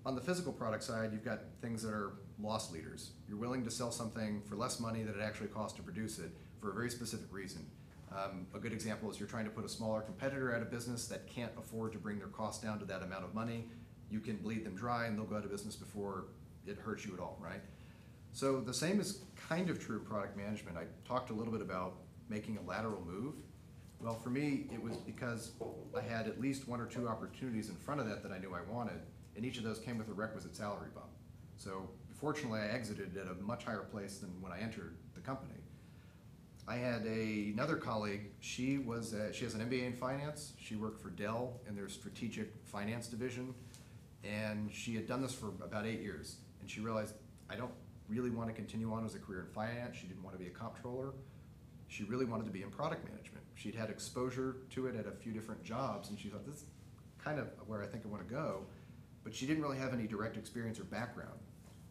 on the physical product side, you've got things that are loss leaders. You're willing to sell something for less money than it actually costs to produce it for a very specific reason. A good example is you're trying to put a smaller competitor out of business that can't afford to bring their costs down to that amount of money. You can bleed them dry and they'll go out of business before it hurts you at all, right? So the same is kind of true in product management. I talked a little bit about making a lateral move. Well, for me, it was because I had at least one or two opportunities in front of that I knew I wanted, and each of those came with a requisite salary bump. So fortunately, I exited at a much higher place than when I entered the company. I had another colleague, she has an MBA in finance. She worked for Dell in their strategic finance division, and she had done this for about 8 years. And she realized, I don't really want to continue on as a career in finance. She didn't want to be a comptroller. She really wanted to be in product management. She'd had exposure to it at a few different jobs, and she thought, this is kind of where I think I want to go. But she didn't really have any direct experience or background.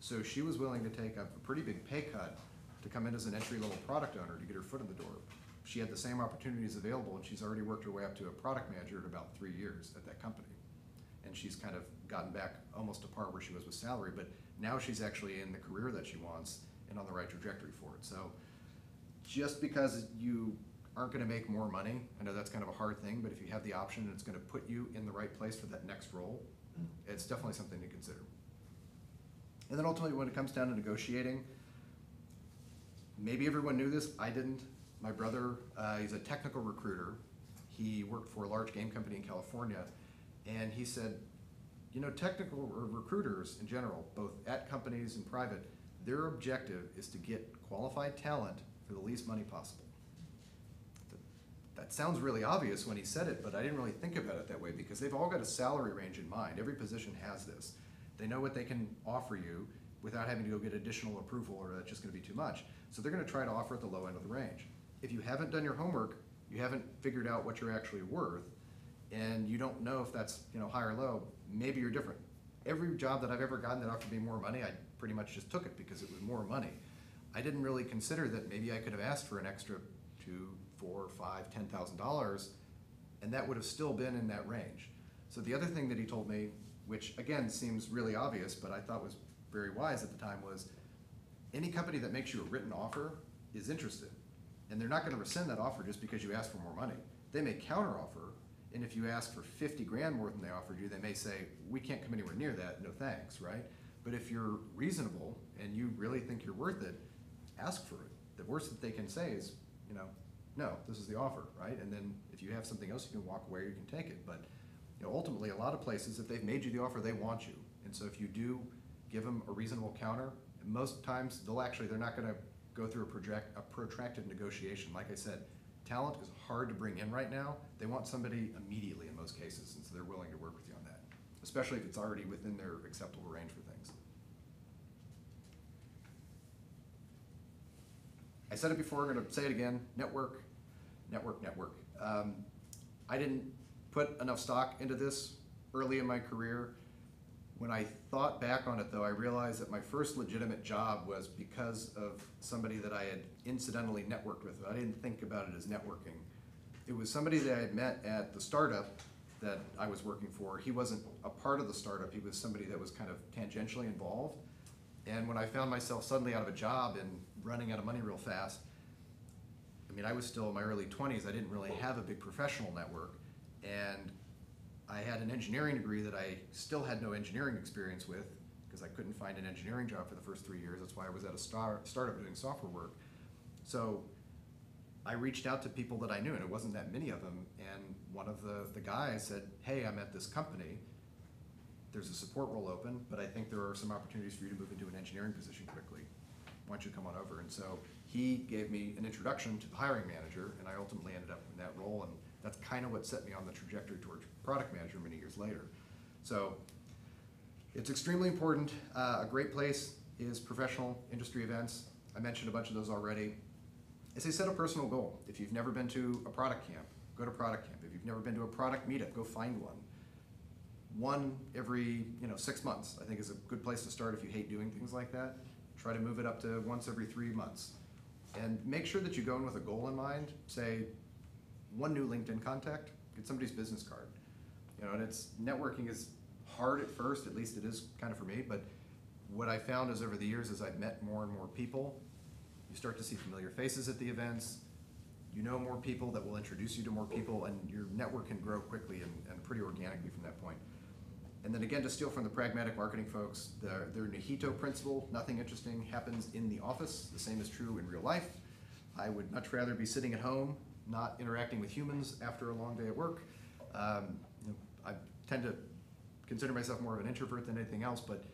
So she was willing to take a pretty big pay cut to come in as an entry-level product owner to get her foot in the door. She had the same opportunities available, and she's already worked her way up to a product manager in about 3 years at that company. And she's kind of gotten back almost to par where she was with salary, but now she's actually in the career that she wants and on the right trajectory for it. So just because you aren't gonna make more money, I know that's kind of a hard thing, but if you have the option and it's gonna put you in the right place for that next role, it's definitely something to consider. And then ultimately, when it comes down to negotiating, maybe everyone knew this, I didn't. My brother, he's a technical recruiter. He worked for a large game company in California, and he said, you know, technical recruiters in general, both at companies and private, their objective is to get qualified talent for the least money possible. That sounds really obvious when he said it, but I didn't really think about it that way because they've all got a salary range in mind. Every position has this. They know what they can offer you without having to go get additional approval or that's just gonna be too much. So they're gonna try to offer at the low end of the range. If you haven't done your homework, you haven't figured out what you're actually worth, and you don't know if that's, you know, high or low, maybe you're different. Every job that I've ever gotten that offered me more money, I pretty much just took it because it was more money. I didn't really consider that maybe I could have asked for an extra $2,000, $4,000, $5,000, $10,000, and that would have still been in that range. So the other thing that he told me, which again seems really obvious, but I thought was very wise at the time, was any company that makes you a written offer is interested. And they're not gonna rescind that offer just because you ask for more money. They may counteroffer, and if you ask for 50 grand more than they offered you, they may say, we can't come anywhere near that, no thanks, right? But if you're reasonable and you really think you're worth it, ask for it. The worst that they can say is, you know, no, this is the offer, right? And then if you have something else you can walk away, you can take it. But you know, ultimately, a lot of places, if they've made you the offer, they want you. And so if you do give them a reasonable counter, most times they're not gonna go through a protracted negotiation. Like I said, talent is hard to bring in right now. They want somebody immediately in most cases, and so they're willing to work with you on that, especially if it's already within their acceptable range for things. I said it before, I'm gonna say it again, network, network, network. I didn't put enough stock into this early in my career. When I thought back on it though, I realized that my first legitimate job was because of somebody that I had incidentally networked with. I didn't think about it as networking. It was somebody that I had met at the startup that I was working for. He wasn't a part of the startup, he was somebody that was kind of tangentially involved. And when I found myself suddenly out of a job and running out of money real fast, I mean, I was still in my early 20s, I didn't really have a big professional network, and I had an engineering degree that I still had no engineering experience with because I couldn't find an engineering job for the first 3 years. That's why I was at a startup doing software work. So I reached out to people that I knew, and it wasn't that many of them, and one of the guys said, hey, I'm at this company. There's a support role open, but I think there are some opportunities for you to move into an engineering position quickly. Why don't you come on over? And so he gave me an introduction to the hiring manager, and I ultimately ended up in that role, and that's kind of what set me on the trajectory towards product manager many years later. So it's extremely important. A great place is professional industry events. I mentioned a bunch of those already. As I set a personal goal, if you've never been to a product camp, go to product camp. If you've never been to a product meetup, go find one. One every 6 months, I think, is a good place to start if you hate doing things like that. Try to move it up to once every 3 months. And make sure that you go in with a goal in mind. Say, one new LinkedIn contact, get somebody's business card. And networking is hard at first, at least it is kind of for me, but what I found is over the years, as I've met more and more people, you start to see familiar faces at the events, you know more people that will introduce you to more people, and your network can grow quickly and pretty organically from that point. And then again, to steal from the pragmatic marketing folks, their Nihito principle, nothing interesting happens in the office. The same is true in real life. I would much rather be sitting at home, not interacting with humans after a long day at work. I tend to consider myself more of an introvert than anything else, but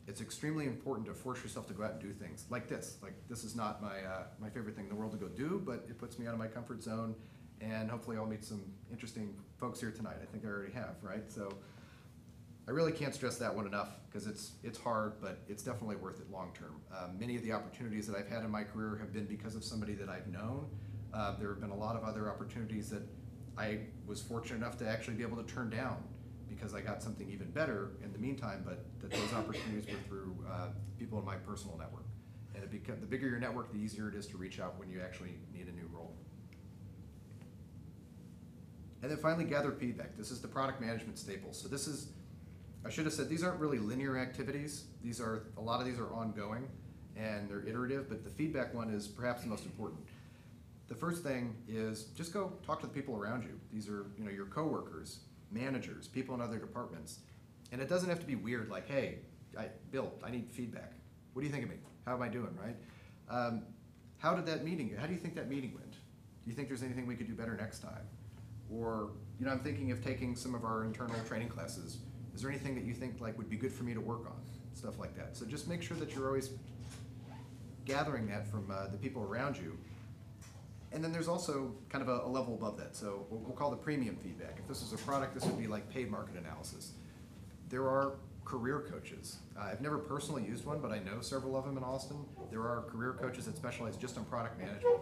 it's extremely important to force yourself to go out and do things like this. Like, this is not my favorite thing in the world to go do, but it puts me out of my comfort zone, and hopefully I'll meet some interesting folks here tonight. I think I already have, right? So I really can't stress that one enough, because it's hard, but it's definitely worth it long term. Many of the opportunities that I've had in my career have been because of somebody that I've known. There have been a lot of other opportunities that I was fortunate enough to actually be able to turn down because I got something even better in the meantime, but that those opportunities were through people in my personal network. And the bigger your network, the easier it is to reach out when you actually need a new role. And then finally, gather feedback. This is the product management staple. So this is, I should have said, these aren't really linear activities. A lot of these are ongoing and they're iterative, but the feedback one is perhaps the most important. The first thing is just go talk to the people around you. These are your coworkers, managers, people in other departments. And it doesn't have to be weird, like, hey, Bill, I need feedback. What do you think of me? How am I doing, right? How do you think that meeting went? Do you think there's anything we could do better next time? Or, I'm thinking of taking some of our internal training classes. Is there anything that you think would be good for me to work on? Stuff like that. So just make sure that you're always gathering that from the people around you. And then there's also kind of a level above that. So we'll call the premium feedback. If this is a product, this would be like paid market analysis. There are career coaches. I've never personally used one, but I know several of them in Austin. There are career coaches that specialize just on product management.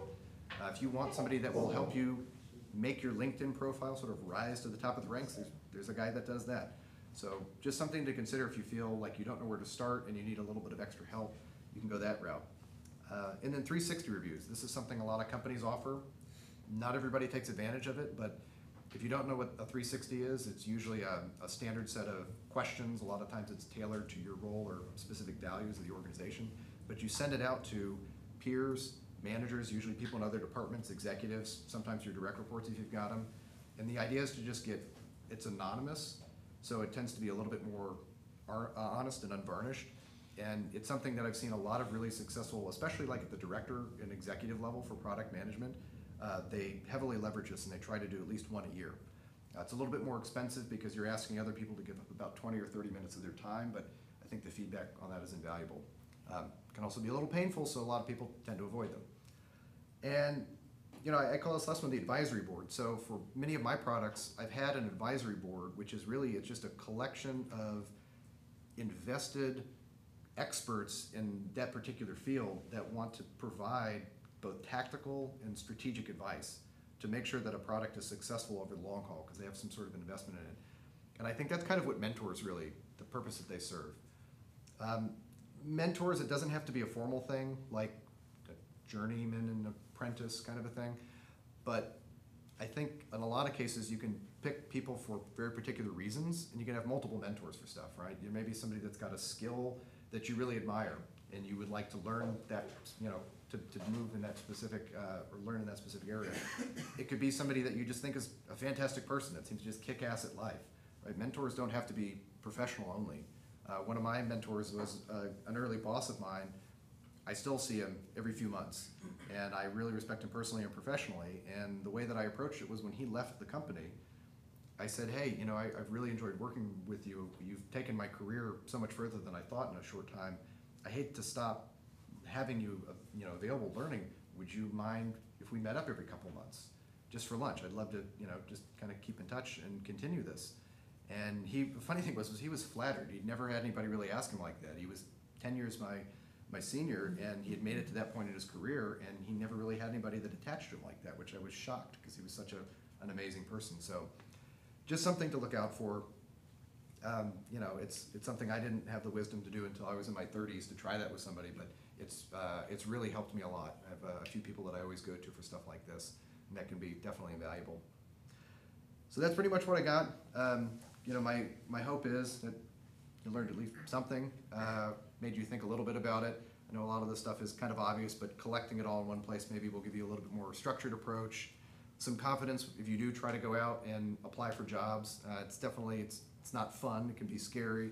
If you want somebody that will help you make your LinkedIn profile sort of rise to the top of the ranks, there's a guy that does that. So just something to consider if you feel like you don't know where to start and you need a little bit of extra help, you can go that route. And then 360 reviews. This is something a lot of companies offer. Not everybody takes advantage of it, but if you don't know what a 360 is, it's usually a standard set of questions. A lot of times it's tailored to your role or specific values of the organization. But you send it out to peers, managers, usually people in other departments, executives, sometimes your direct reports if you've got them. And the idea is to just it's anonymous, so it tends to be a little bit more honest and unvarnished. And it's something that I've seen a lot of really successful, especially like at the director and executive level for product management. They heavily leverage this and they try to do at least one a year. It's a little bit more expensive because you're asking other people to give up about 20 or 30 minutes of their time, but I think the feedback on that is invaluable. Can also be a little painful, so a lot of people tend to avoid them. And I call this last one the advisory board. So for many of my products, I've had an advisory board, which is it's just a collection of invested experts in that particular field that want to provide both tactical and strategic advice to make sure that a product is successful over the long haul because they have some sort of investment in it. And I think that's kind of what mentors really, the purpose that they serve. Mentors, it doesn't have to be a formal thing like a journeyman and apprentice kind of a thing, but I think in a lot of cases you can pick people for very particular reasons and you can have multiple mentors for stuff, right? You may be somebody that's got a skill that you really admire and you would like to learn that, to move in that specific, or learn in that specific area. It could be somebody that you just think is a fantastic person that seems to just kick ass at life, right? Mentors don't have to be professional only. One of my mentors was an early boss of mine. I still see him every few months and I really respect him personally and professionally. And the way that I approached it was when he left the company, I said, hey, I've really enjoyed working with you. You've taken my career so much further than I thought in a short time. I hate to stop having you, available learning. Would you mind if we met up every couple of months just for lunch? I'd love to, just kind of keep in touch and continue this. And the funny thing was he was flattered. He'd never had anybody really ask him like that. He was 10 years my senior, and he had made it to that point in his career, and he never really had anybody that attached to him like that, which I was shocked because he was such a an amazing person. So just something to look out for. You know, it's something I didn't have the wisdom to do until I was in my 30s to try that with somebody, but it's really helped me a lot. I have a few people that I always go to for stuff like this, and that can be definitely invaluable. So that's pretty much what I got. You know, my hope is that you learned at least something, made you think a little bit about it. I know a lot of this stuff is kind of obvious, but collecting it all in one place maybe will give you a little bit more structured approach, some confidence if you do try to go out and apply for jobs. It's definitely, it's not fun, it can be scary,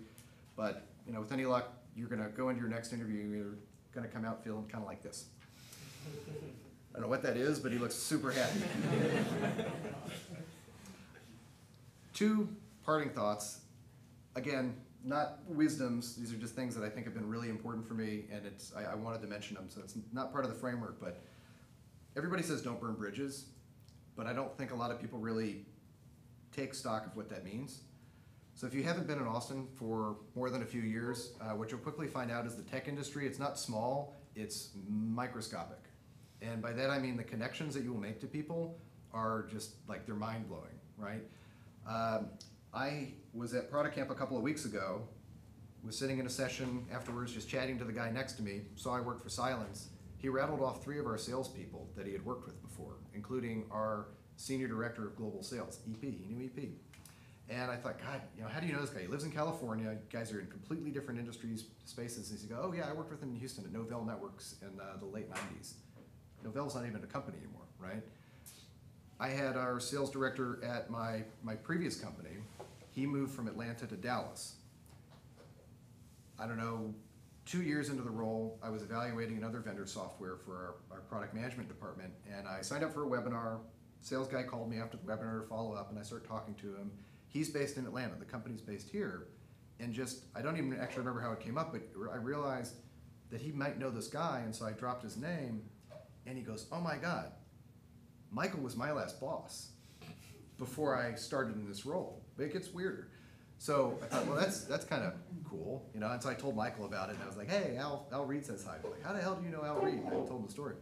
but you know, with any luck, you're gonna go into your next interview, you're gonna come out feeling kind of like this. I don't know what that is, but he looks super happy. 2 parting thoughts. Again, not wisdoms, these are just things that I think have been really important for me, and I wanted to mention them, so it's not part of the framework, but everybody says don't burn bridges, but I don't think a lot of people really take stock of what that means. So if you haven't been in Austin for more than a few years, what you'll quickly find out is the tech industry, it's not small, it's microscopic. And by that I mean the connections that you will make to people are just like, they're mind-blowing, right? I was at Product Camp a couple of weeks ago, was sitting in a session afterwards just chatting to the guy next to me, saw I worked for Silence. He rattled off 3 of our salespeople that he had worked with before, including our Senior Director of Global Sales, EP, he knew EP. And I thought, God, you know, how do you know this guy? He lives in California, you guys are in completely different industries, spaces. And he goes, oh yeah, I worked with him in Houston at Novell Networks in the late 90s. Novell's not even a company anymore, right? I had our sales director at my previous company. He moved from Atlanta to Dallas. I don't know, 2 years into the role, I was evaluating another vendor software for our product management department, and I signed up for a webinar. Sales guy called me after the webinar to follow up, and I started talking to him. He's based in Atlanta, the company's based here, and just, I don't even actually remember how it came up, but I realized that he might know this guy, and so I dropped his name, and he goes, oh my God, Michael was my last boss before I started in this role. But it gets weirder. So I thought, well, that's kind of cool, you know. And so I told Michael about it, and I was like, hey, Al Reed says hi. Like, how the hell do you know Al Reed? And I told him the story.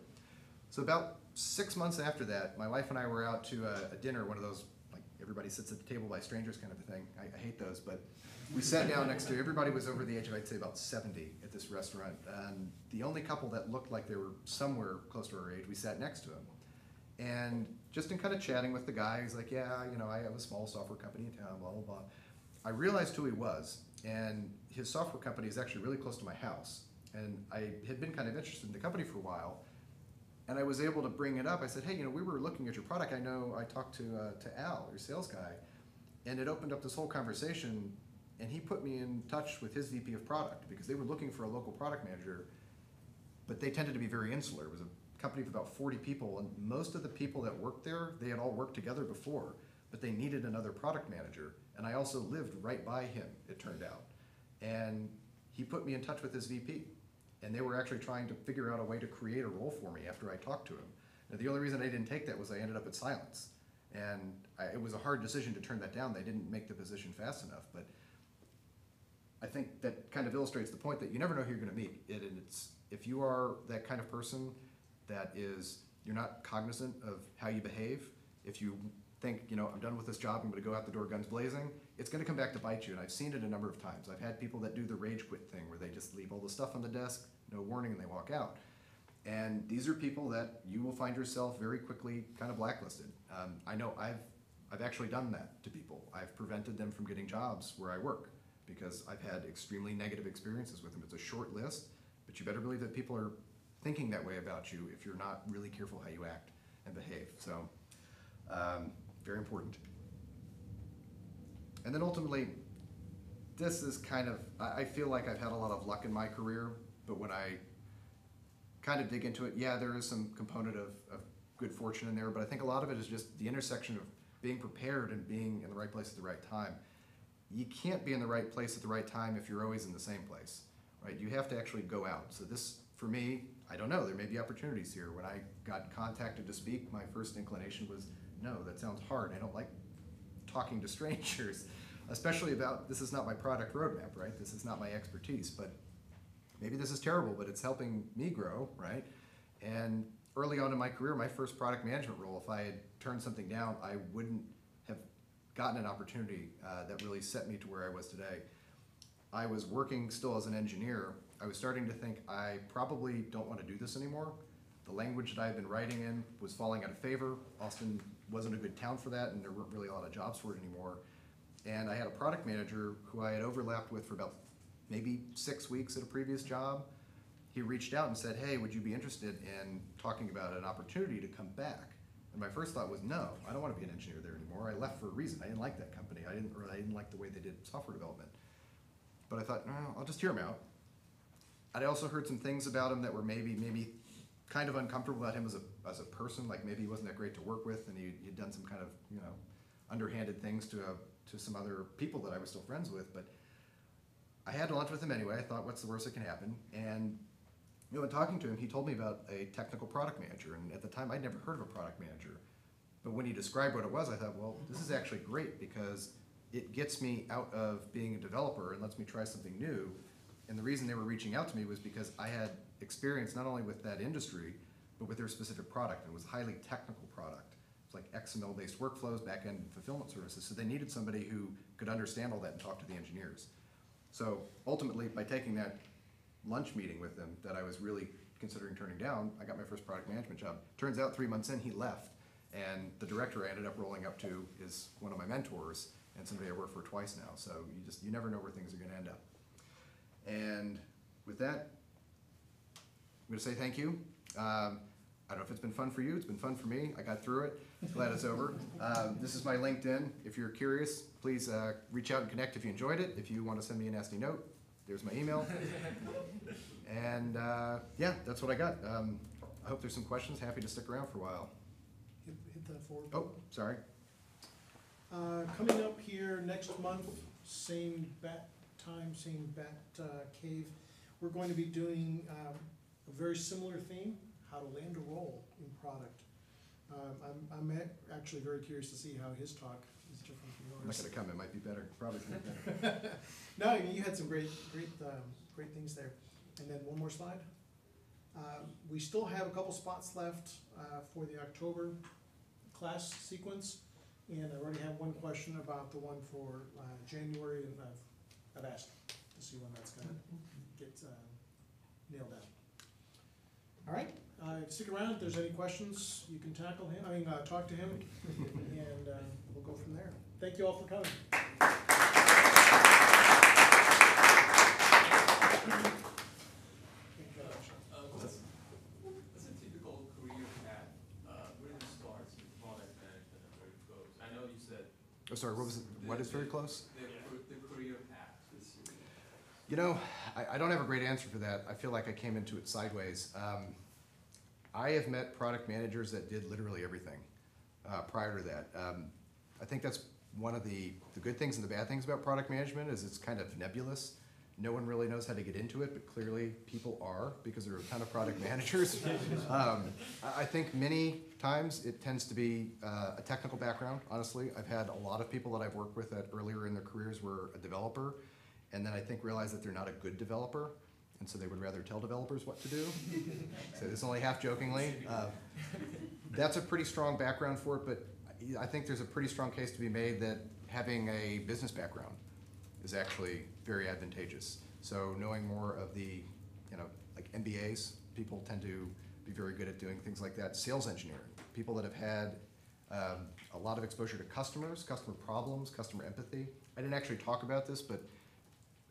So about 6 months after that, my wife and I were out to a dinner, one of those, like, everybody sits at the table by strangers kind of a thing. I hate those, but we sat down next to, everybody was over the age of, I'd say, about 70 at this restaurant. And the only couple that looked like they were somewhere close to our age, we sat next to him. And just in kind of chatting with the guy, he's like, yeah, you know, I have a small software company in town, blah, blah, blah. I realized who he was, and his software company is actually really close to my house. And I had been kind of interested in the company for a while, and I was able to bring it up. I said, hey, you know, we were looking at your product. I know I talked to Al, your sales guy, and it opened up this whole conversation, and he put me in touch with his VP of product because they were looking for a local product manager, but they tended to be very insular. It was a company of about 40 people, and most of the people that worked there, they had all worked together before, but they needed another product manager. And I also lived right by him, it turned out. And he put me in touch with his VP. And they were actually trying to figure out a way to create a role for me after I talked to him. Now, the only reason I didn't take that was I ended up at Silence. And it was a hard decision to turn that down. They didn't make the position fast enough. But I think that kind of illustrates the point that you never know who you're gonna meet. And if you are that kind of person that you're not cognizant of how you behave, if you think, you know, I'm done with this job, I'm gonna go out the door guns blazing, it's gonna come back to bite you, and I've seen it a number of times. I've had people that do the rage quit thing, where they just leave all the stuff on the desk, no warning, and they walk out. And these are people that you will find yourself very quickly kind of blacklisted. I know I've actually done that to people. I've prevented them from getting jobs where I work, because I've had extremely negative experiences with them. It's a short list, but you better believe that people are thinking that way about you if you're not really careful how you act and behave. So, very important. And then ultimately, this is kind of, I feel like I've had a lot of luck in my career, but when I kind of dig into it, yeah, there is some component of good fortune in there, but I think a lot of it is just the intersection of being prepared and being in the right place at the right time. You can't be in the right place at the right time if you're always in the same place, right? You have to actually go out. So this, for me, I don't know, there may be opportunities here. When I got contacted to speak, my first inclination was, no, that sounds hard. I don't like talking to strangers, especially about, this is not my product roadmap, right? This is not my expertise, but maybe this is terrible, but it's helping me grow, right? And early on in my career, my first product management role, if I had turned something down, I wouldn't have gotten an opportunity that really set me to where I was today. I was working still as an engineer. I was starting to think I probably don't want to do this anymore. The language that I had been writing in was falling out of favor. Austin wasn't a good town for that, and there weren't really a lot of jobs for it anymore. And I had a product manager who I had overlapped with for about maybe 6 weeks at a previous job. He reached out and said, hey, would you be interested in talking about an opportunity to come back? And my first thought was, no, I don't want to be an engineer there anymore. I left for a reason. I didn't like that company. I didn't like the way they did software development. But I thought, no, I'll just hear him out. I'd also heard some things about him that were maybe kind of uncomfortable about him as a person. Like maybe he wasn't that great to work with, and he'd done some kind of underhanded things to some other people that I was still friends with. But I had lunch with him anyway. I thought, what's the worst that can happen? And in talking to him, he told me about a technical product manager. And at the time, I'd never heard of a product manager. But when he described what it was, I thought, well, this is actually great because it gets me out of being a developer and lets me try something new. And the reason they were reaching out to me was because I had experience not only with that industry, but with their specific product. It was a highly technical product. It was like XML-based workflows, back-end fulfillment services. So they needed somebody who could understand all that and talk to the engineers. So ultimately, by taking that lunch meeting with them that I was really considering turning down, I got my first product management job. Turns out 3 months in, he left. And the director I ended up rolling up to is one of my mentors and somebody I worked for twice now. So you never know where things are going to end up. And with that, I'm going to say thank you. I don't know if it's been fun for you. It's been fun for me. I got through it. Glad it's over. This is my LinkedIn. If you're curious, please reach out and connect if you enjoyed it. If you want to send me a nasty note, there's my email. And yeah, that's what I got. I hope there's some questions. Happy to stick around for a while. Hit that forward. Oh, sorry. Coming up here next month, same bat time, same bat cave, we're going to be doing a very similar theme, how to land a role in product. I'm actually very curious to see how his talk is different from yours. I'm not going to come. It might be better. Probably going to be better. No, you had some great things there. And then one more slide. We still have a couple spots left for the October class sequence, and I already have one question about the one for January, and I've asked to see when that's going to get nailed down. All right, stick around. If there's any questions, you can talk to him, and we'll go from there. Thank you all for coming. What's a typical career path? Where it starts with product management and where it goes? I know you said. Oh, sorry, what was it? What is very close? The career path. You know, I don't have a great answer for that. I feel like I came into it sideways. I have met product managers that did literally everything prior to that. I think that's one of the good things and the bad things about product management is it's kind of nebulous. No one really knows how to get into it, but clearly people are because there are a ton of product managers. I think many times it tends to be a technical background, honestly. I've had a lot of people that I've worked with that earlier in their careers were a developer, and then I think realize that they're not a good developer, and so they would rather tell developers what to do. So this only half jokingly. That's a pretty strong background for it, but I think there's a pretty strong case to be made that having a business background is actually very advantageous. So knowing more of the, like MBAs, people tend to be very good at doing things like that. Sales engineering, people that have had a lot of exposure to customers, customer problems, customer empathy. I didn't actually talk about this, but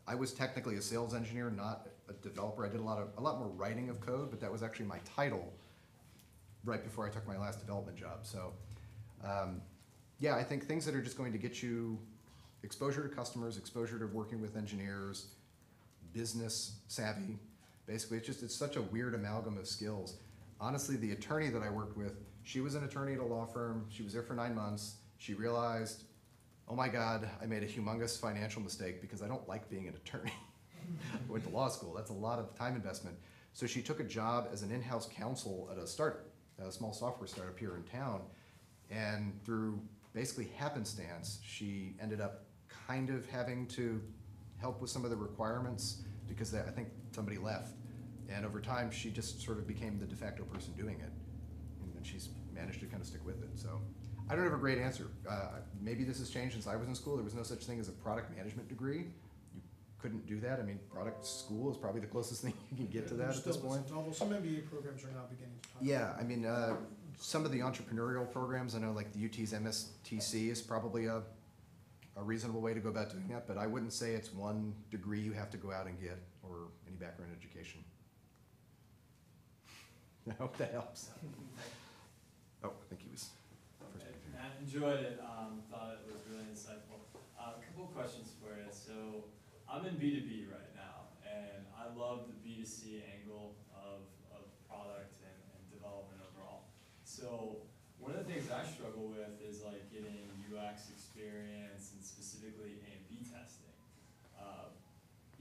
I was technically a sales engineer, not a developer. I did a lot more writing of code, but that was actually my title right before I took my last development job. So yeah, I think things that are just going to get you exposure to customers, exposure to working with engineers, business savvy. Basically, it's such a weird amalgam of skills. Honestly, the attorney that I worked with, she was an attorney at a law firm. She was there for 9 months. She realized, oh my God, I made a humongous financial mistake because I don't like being an attorney. I went to law school. That's a lot of time investment. So she took a job as an in-house counsel at a startup, a small software startup here in town. And through basically happenstance, she ended up kind of having to help with some of the requirements because I think somebody left. And over time, she just sort of became the de facto person doing it. and she's managed to kind of stick with it. So I don't have a great answer. Maybe this has changed since I was in school. There was no such thing as a product management degree. You couldn't do that. I mean, product school is probably the closest thing you can get to that at this point. Although some MBA programs are now beginning to talk. Yeah, I mean, some of the entrepreneurial programs, I know like the UT's MSTC is probably a reasonable way to go about doing that, but I wouldn't say it's one degree you have to go out and get or any background education. I hope that helps. Oh, I think he was first. I enjoyed it, thought it was really insightful. A couple of questions for you. So I'm in B2B right now, and I love the B2C angle of product and development overall. So one of the things I struggle with is like getting UX experience and specifically A/B testing.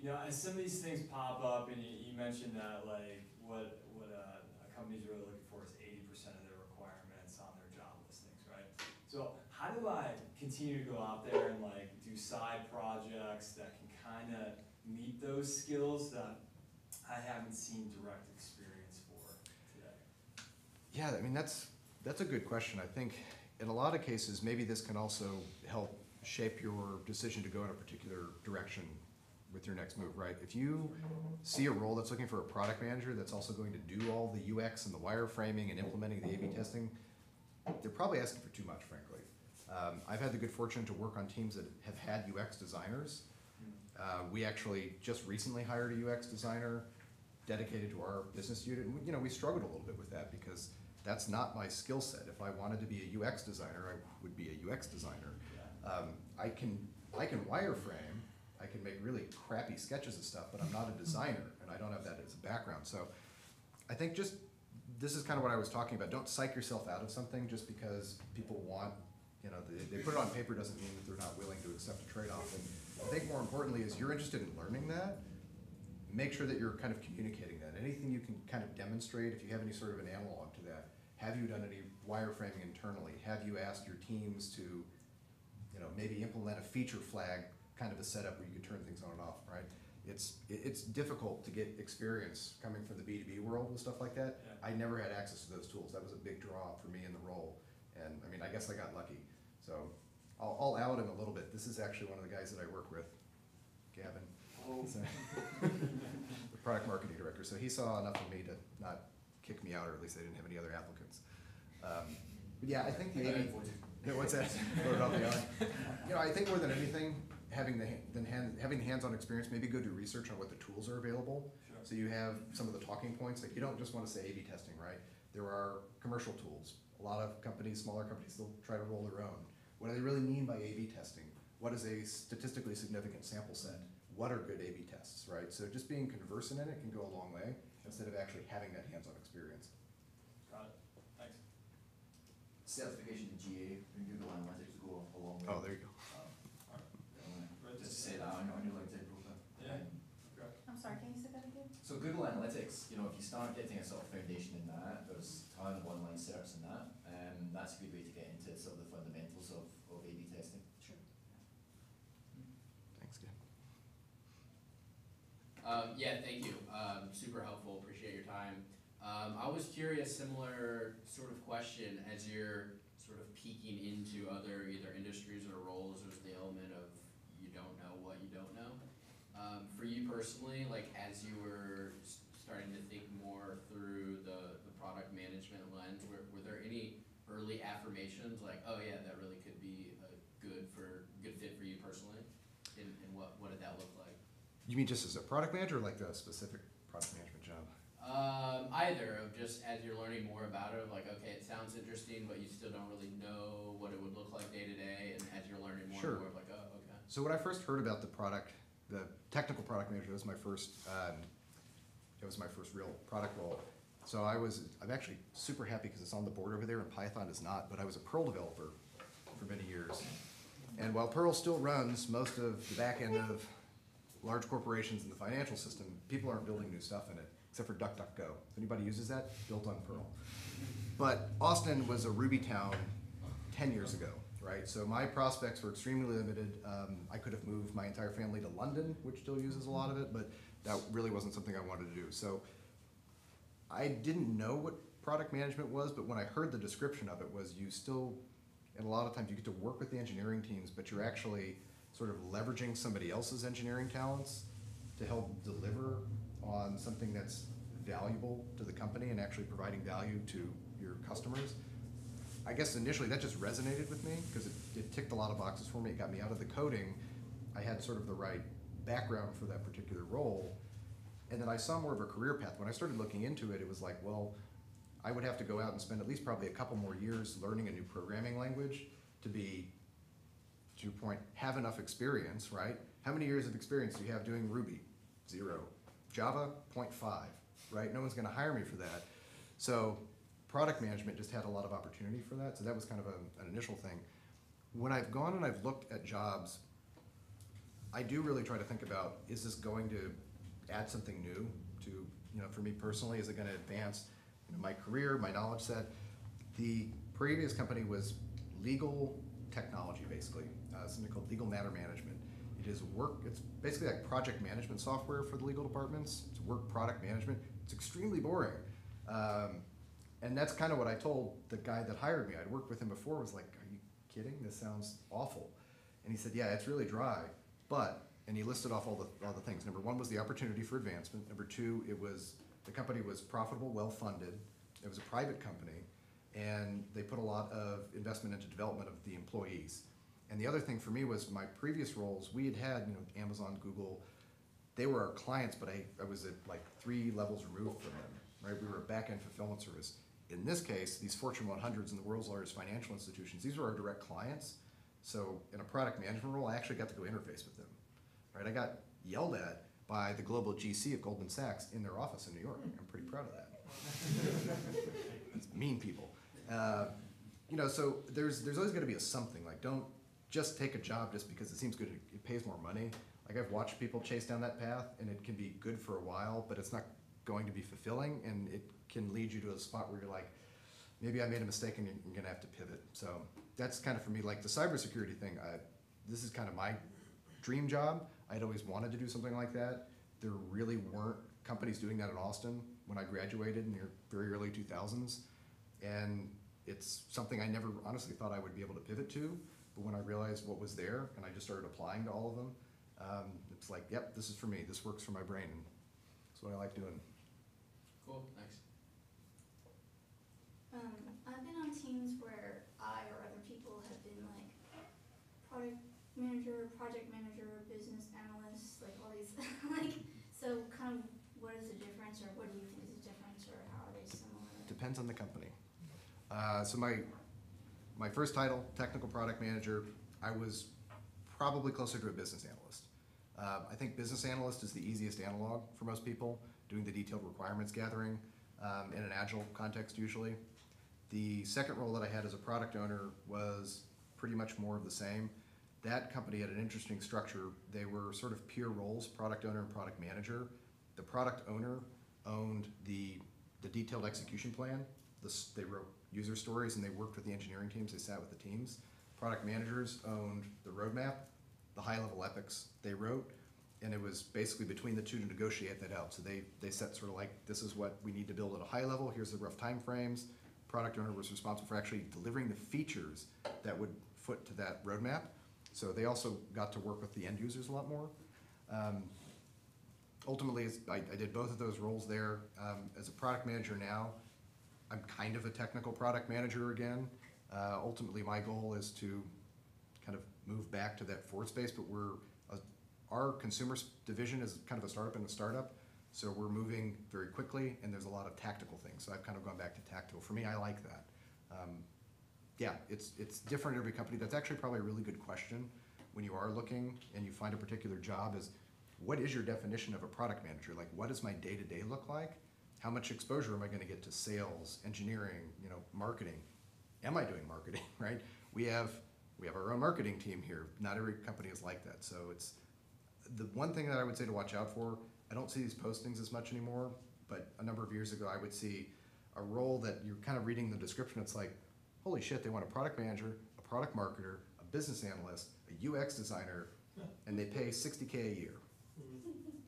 You know, as some of these things pop up, and you mentioned that like what a company's really looking for is 80% of their requirements on their job listings, right? So how do I continue to go out there and like do side projects that can kind of meet those skills that I haven't seen direct experience for today? Yeah, I mean, that's a good question. I think in a lot of cases, maybe this can also help shape your decision to go in a particular direction with your next move, right? If you see a role that's looking for a product manager that's also going to do all the UX and the wireframing and implementing the A/B testing, they're probably asking for too much, frankly. I've had the good fortune to work on teams that have had UX designers. We actually just recently hired a UX designer dedicated to our business unit, and we struggled a little bit with that because that's not my skill set. If I wanted to be a UX designer, I would be a UX designer. I can wireframe. I can make really crappy sketches of stuff, but I'm not a designer, and I don't have that as a background. So I think this is kind of what I was talking about. Don't psych yourself out of something just because people want, they put it on paper doesn't mean that they're not willing to accept a trade-off. And I think more importantly is you're interested in learning that, make sure that you're kind of communicating that. Anything you can kind of demonstrate, if you have any sort of an analog to that. Have you done any wireframing internally? Have you asked your teams to, maybe implement a feature flag kind of a setup where you could turn things on and off, right? It's difficult to get experience coming from the B2B world with stuff like that. Yeah. I never had access to those tools. That was a big draw for me in the role. And I mean, I guess I got lucky. So I'll out him a little bit. This is actually one of the guys that I work with, Gavin. Oh. So, the product marketing director. So he saw enough of me to not kick me out, or at least they didn't have any other applicants. But yeah, I think what's that? Voted off the island. I think more than anything, having the hands-on experience, maybe go do research on what the tools are available. Sure. So you have some of the talking points. Like you don't just want to say A/B testing, right? There are commercial tools. A lot of companies, smaller companies, they'll try to roll their own. What do they really mean by A/B testing? What is a statistically significant sample set? What are good A/B tests, right? So just being conversant in it can go a long way instead of actually having that hands-on experience. Got it. Thanks. Certification in GA and Google Analytics go a long way. Oh, there you go. Just to say that on your LinkedIn profile. Yeah. Okay. I'm sorry, can you say that again? So Google Analytics, if you start getting a sort of foundation in that, there's a ton of online certs in that, that's a good way to get into sort of the fundamentals of A/B testing. Sure. Thanks, Gavin. Yeah, thank you. Super helpful. Appreciate your time. I was curious, similar sort of question, as you're sort of peeking into other either industries or roles, there's the element of you don't know what you don't know. For you personally, like as you were starting to think more through the product management lens, were there any early affirmations like, oh yeah, that really could be a good fit for you personally? And what did that look like? You mean just as a product manager, or like the specific product management job? Either of just as you're learning more about it, like, okay, it sounds interesting, but you still don't really know what it would look like day to day, and as you're learning more Sure. and more, like, oh, okay. So when I first heard about the technical product manager, it was my first real product role. So I'm actually super happy because it's on the board over there and Python is not, but I was a Perl developer for many years. And while Perl still runs most of the back end of large corporations in the financial system, people aren't building new stuff in it, except for DuckDuckGo. If anybody uses that, built on Perl. But Austin was a Ruby town 10 years ago, right? So my prospects were extremely limited. I could have moved my entire family to London, which still uses a lot of it, but that really wasn't something I wanted to do. So I didn't know what product management was, but when I heard the description of it was you still, and a lot of times you get to work with the engineering teams, but you're actually sort of leveraging somebody else's engineering talents to help deliver on something that's valuable to the company and actually providing value to your customers. I guess initially that just resonated with me because it ticked a lot of boxes for me. It got me out of the coding. I had sort of the right background for that particular role. And then I saw more of a career path. When I started looking into it, it was like, well, I would have to go out and spend at least probably a couple more years learning a new programming language to be, to your point, have enough experience, right? How many years of experience do you have doing Ruby? 0. Java, 0.5, right? No one's gonna hire me for that. So product management just had a lot of opportunity for that. So that was kind of an initial thing. When I've gone and I've looked at jobs, I do really try to think about, is this going to add something new to, you know, for me personally, is it gonna advance, you know, my career, my knowledge set? The previous company was legal technology, basically, something called legal matter management. It is it's basically like project management software for the legal departments. It's work product management. It's extremely boring. And that's kind of what I told the guy that hired me. I'd worked with him before, was like, are you kidding? This sounds awful. And he said, yeah, it's really dry, but, and he listed off all the things. Number 1 was the opportunity for advancement. Number 2, the company was profitable, well-funded. It was a private company, and they put a lot of investment into development of the employees. And the other thing for me was my previous roles, we had, you know, Amazon, Google, they were our clients, but I was at like 3 levels removed from them, right? We were a back-end fulfillment service. In this case, these Fortune 100s and the world's largest financial institutions, these were our direct clients. So in a product management role, I actually got to go interface with them, right? I got yelled at by the global GC of Goldman Sachs in their office in New York. I'm pretty proud of that. It's mean people. You know, so there's always got to be a something. Like, don't just take a job just because it seems good, it pays more money. Like, I've watched people chase down that path, and it can be good for a while, but it's not going to be fulfilling, and it can lead you to a spot where you're like, maybe I made a mistake and you're gonna have to pivot. So that's kind of for me, like the cybersecurity thing, this is kind of my dream job. I'd always wanted to do something like that. There really weren't companies doing that in Austin when I graduated in the very early 2000s. And it's something I never honestly thought I would be able to pivot to, but when I realized what was there and I just started applying to all of them, it's like, yep, this is for me. This works for my brain. And that's what I like doing. Cool, thanks. I've been on teams where I or other people have been like product manager, project manager, business analyst, like all these, like, so kind of what is the difference, or what do you think is the difference, or how are they similar? Depends on the company. So my first title, technical product manager, I was probably closer to a business analyst. I think business analyst is the easiest analog for most people, doing the detailed requirements gathering in an agile context usually. The second role that I had as a product owner was pretty much more of the same. That company had an interesting structure. They were sort of peer roles, product owner and product manager. The product owner owned the detailed execution plan. They wrote user stories and they worked with the engineering teams, they sat with the teams. Product managers owned the roadmap, the high-level epics they wrote, and it was basically between the two to negotiate that out. So they set sort of like, this is what we need to build at a high level, here's the rough time frames. Product owner was responsible for actually delivering the features that would foot to that roadmap. So they also got to work with the end users a lot more. Ultimately, I did both of those roles there. As a product manager now, I'm kind of a technical product manager again. Ultimately, my goal is to kind of move back to that forward space, but our consumer division is kind of a startup in a startup. So we're moving very quickly, and there's a lot of tactical things. So I've kind of gone back to tactical. For me, I like that. Yeah, it's different in every company. That's actually probably a really good question when you are looking and you find a particular job is, what is your definition of a product manager? Like, what does my day-to-day look like? How much exposure am I going to get to sales, engineering, marketing? Am I doing marketing, right? We have our own marketing team here. Not every company is like that. So it's the one thing that I would say to watch out for. I don't see these postings as much anymore, but a number of years ago, I would see a role that you're kind of reading the description. It's like, holy shit, they want a product manager, a product marketer, a business analyst, a UX designer, and they pay $60K a year.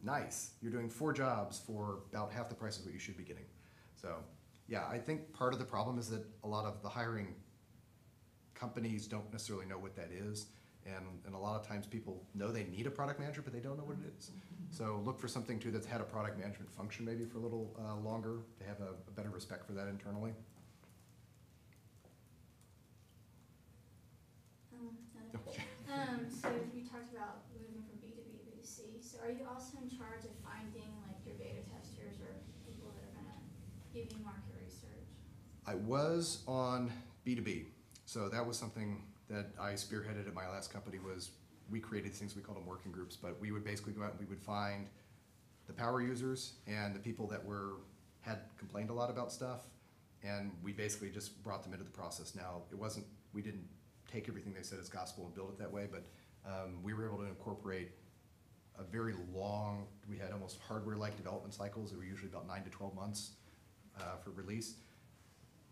Nice. You're doing 4 jobs for about half the price of what you should be getting. So Yeah, I think part of the problem is that a lot of the hiring companies don't necessarily know what that is. And a lot of times people know they need a product manager, but they don't know what it is. So look for something too that's had a product management function maybe for a little longer to have a better respect for that internally. So you talked about moving from B2B to B2C. So are you also in charge of finding like your beta testers or people that are gonna give you market research? I was on B2B. So that was something that I spearheaded at my last company. Was we created things, we called them working groups, but we would basically go out and we would find the power users and the people that had complained a lot about stuff, and we basically just brought them into the process. Now, we didn't take everything they said as gospel and build it that way, but we were able to incorporate a very long, we had almost hardware-like development cycles that were usually about 9 to 12 months for release.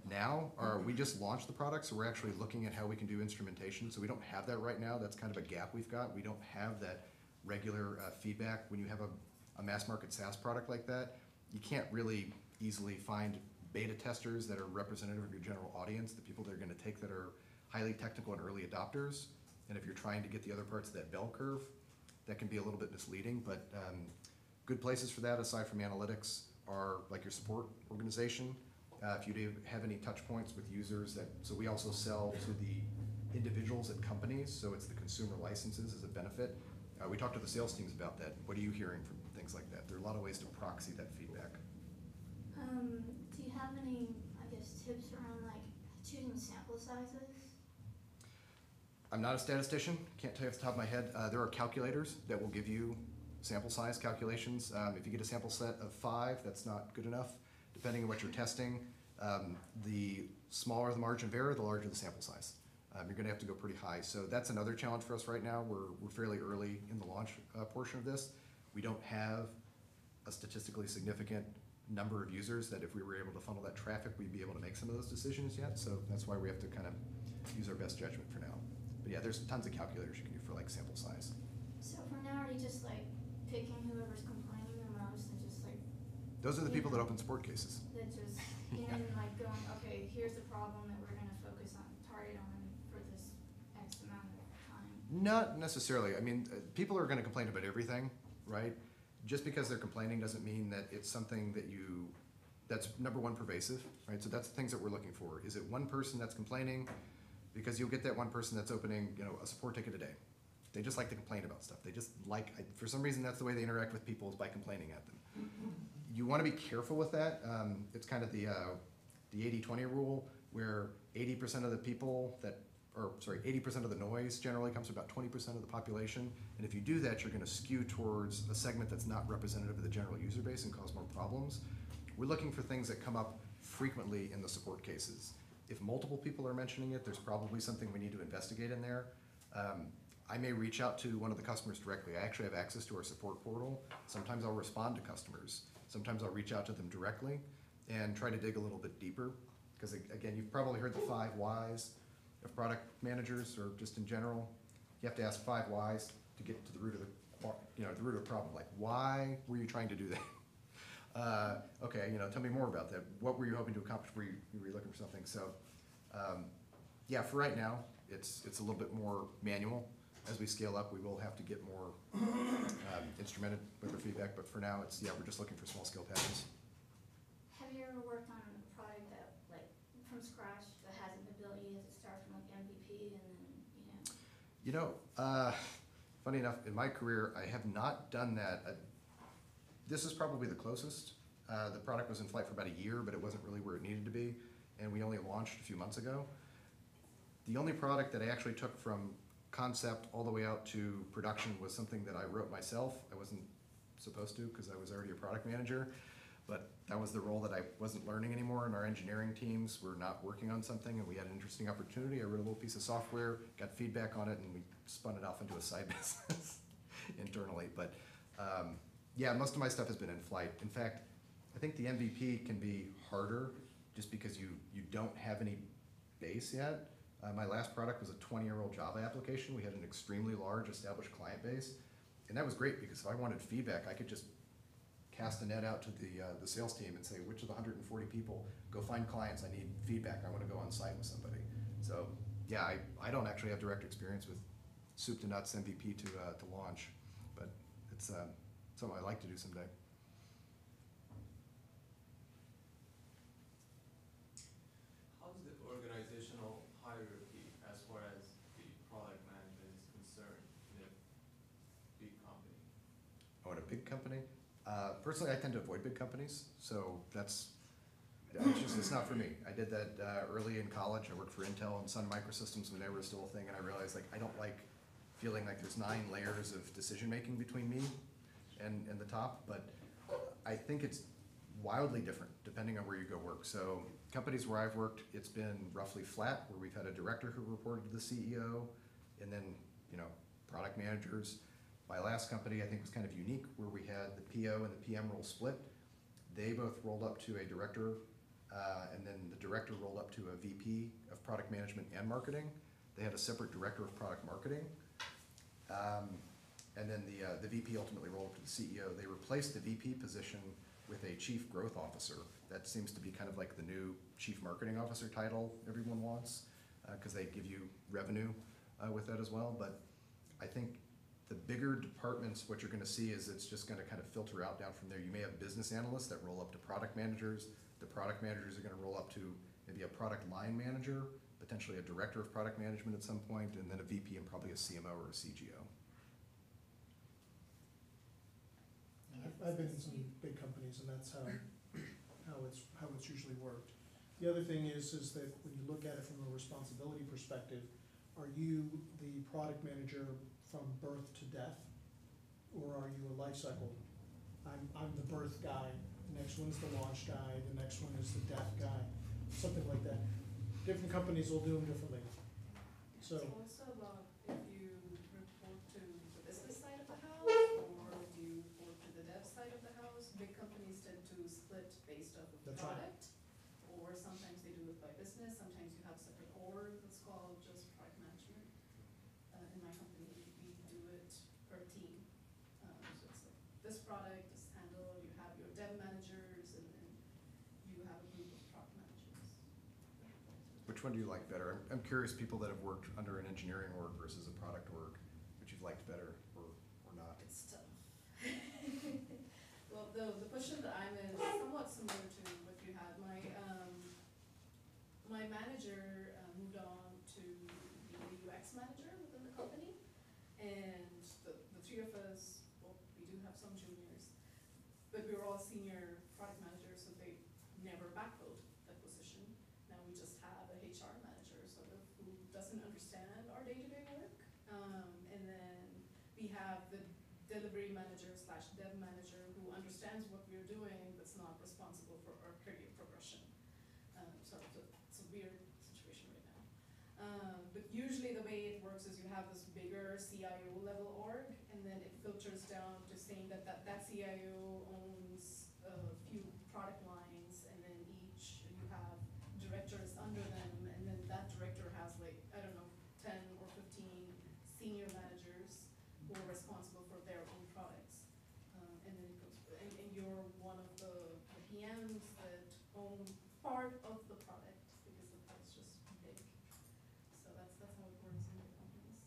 Now, we just launched the product, so we're actually looking at how we can do instrumentation. So we don't have that right now. That's kind of a gap we've got. We don't have that regular feedback. When you have a mass market SaaS product like that, you can't really easily find beta testers that are representative of your general audience, the people that are going to take that are highly technical and early adopters. And if you're trying to get the other parts of that bell curve, that can be a little bit misleading. But good places for that, aside from analytics, are like your support organization. If you do have any touch points with users so we also sell to the individuals at companies, so it's the consumer licenses as a benefit. We talked to the sales teams about that. What are you hearing from things like that? There are a lot of ways to proxy that feedback. Do you have any, I guess, tips around like choosing sample sizes? I'm not a statistician, can't tell you off the top of my head. There are calculators that will give you sample size calculations. If you get a sample set of 5, that's not good enough. Depending on what you're testing, the smaller the margin of error, the larger the sample size. You're going to have to go pretty high. So that's another challenge for us right now. We're fairly early in the launch portion of this. We don't have a statistically significant number of users that if we were able to funnel that traffic, we'd be able to make some of those decisions yet. So that's why we have to kind of use our best judgment for now. But yeah, there's tons of calculators you can do for like sample size. So for now, are you just like picking whoever's complaining the most and just like Those are the people that open support cases. that just and like going, okay, here's the problem that we're gonna focus on, target on for this X amount of time? Not necessarily. I mean, people are going to complain about everything, right? Just because they're complaining doesn't mean that it's something that's number one, pervasive, right? So that's the things that we're looking for. Is it one person that's complaining? Because you'll get that one person that's opening, a support ticket a day. They just like to complain about stuff. They just for some reason, that's the way they interact with people, is by complaining at them. You want to be careful with that. It's kind of the 80-20 rule, where 80% of the people 80% of the noise generally comes from about 20% of the population. And if you do that, you're going to skew towards a segment that's not representative of the general user base and cause more problems. We're looking for things that come up frequently in the support cases. If multiple people are mentioning it, there's probably something we need to investigate in there. I may reach out to one of the customers directly. I actually have access to our support portal. Sometimes I'll respond to customers. Sometimes I'll reach out to them directly and try to dig a little bit deeper. Because again, you've probably heard the 5 whys of product managers, or just in general. You have to ask 5 whys to get to the root of the root of the problem. Like, why were you trying to do that? Okay, tell me more about that. What were you hoping to accomplish? Were you looking for something? So, yeah, for right now, it's a little bit more manual. As we scale up, we will have to get more instrumented with our feedback. But for now, we're just looking for small scale patterns. Have you ever worked on a product that like from scratch that hasn't been built yet? Does it start from like MVP and then Funny enough, in my career, I have not done that. This is probably the closest. The product was in flight for about a year, but it wasn't really where it needed to be, and we only launched a few months ago. The only product that I actually took from concept all the way out to production was something that I wrote myself. I wasn't supposed to, because I was already a product manager, but that was the role that I wasn't learning anymore, and our engineering teams were not working on something, and we had an interesting opportunity. I wrote a little piece of software, got feedback on it, and we spun it off into a side business internally. But yeah, most of my stuff has been in flight. In fact, I think the MVP can be harder just because you don't have any base yet. My last product was a 20-year-old Java application. We had an extremely large established client base, and that was great because if I wanted feedback, I could just cast a net out to the sales team and say, which of the 140 people, go find clients, I need feedback, I want to go on site with somebody. So yeah, I don't actually have direct experience with soup to nuts MVP to launch, but it's something I'd like to do someday. How's the organizational hierarchy as far as the product management is concerned in a big company? Oh, in a big company? Personally, I tend to avoid big companies, so it's not for me. I did that early in college. I worked for Intel and Sun Microsystems when they were still a thing, and I realized like I don't like feeling like there's 9 layers of decision making between me and the top. But I think it's wildly different depending on where you go work. So companies where I've worked, it's been roughly flat, where we've had a director who reported to the CEO, and then product managers. My last company I think was kind of unique, where we had the PO and the PM role split. They both rolled up to a director, and then the director rolled up to a VP of product management and marketing. They had a separate director of product marketing. And then the VP ultimately rolled up to the CEO. They replaced the VP position with a chief growth officer. That seems to be kind of like the new chief marketing officer title everyone wants, because they give you revenue with that as well. But I think the bigger departments, what you're going to see is it's just going to kind of filter out down from there. You may have business analysts that roll up to product managers. The product managers are going to roll up to maybe a product line manager, potentially a director of product management at some point, and then a VP and probably a CMO or a CGO. I've been in some big companies, and that's how it's usually worked. The other thing is that when you look at it from a responsibility perspective, are you the product manager from birth to death, or are you a life cycle? I'm the birth guy, the next one's the launch guy, the next one is the death guy, something like that. Different companies will do them differently. So It's also about if you report to the business side of the house, or do you report to the dev side of the house? Big companies tend to split based off of the That's right. product, or sometimes they do it by business, sometimes you have a separate org that's called just product management. In my company, we do it per team. So it's like this product is handled, you have your dev managers, and then you have a group of product managers. Which one do you like better? I'm curious, people that have worked under an engineering org versus a product org, which you've liked better or not. It's tough. Well, the position that I'm in is somewhat similar to what you had. My manager moved on to be the UX manager within the company, and the 3 of us, well, we do have some juniors, but we were all senior product managers, so they never backfilled that position. Now we just have a HR manager, sort of, who doesn't understand our day-to-day work, and then we have the delivery manager / dev manager who understands what we're doing, but's not responsible for our career progression. So it's a weird situation right now. But usually the way it works is you have this bigger CIO level org, and then it filters down to saying that CIO owns a few product lines, and then you have directors under them, and then that director has 10 or 15 senior managers who are responsible for their own products. And then it goes, and you're one of the PMs that own part of the product, because the product's just big. So that's how it works in the companies.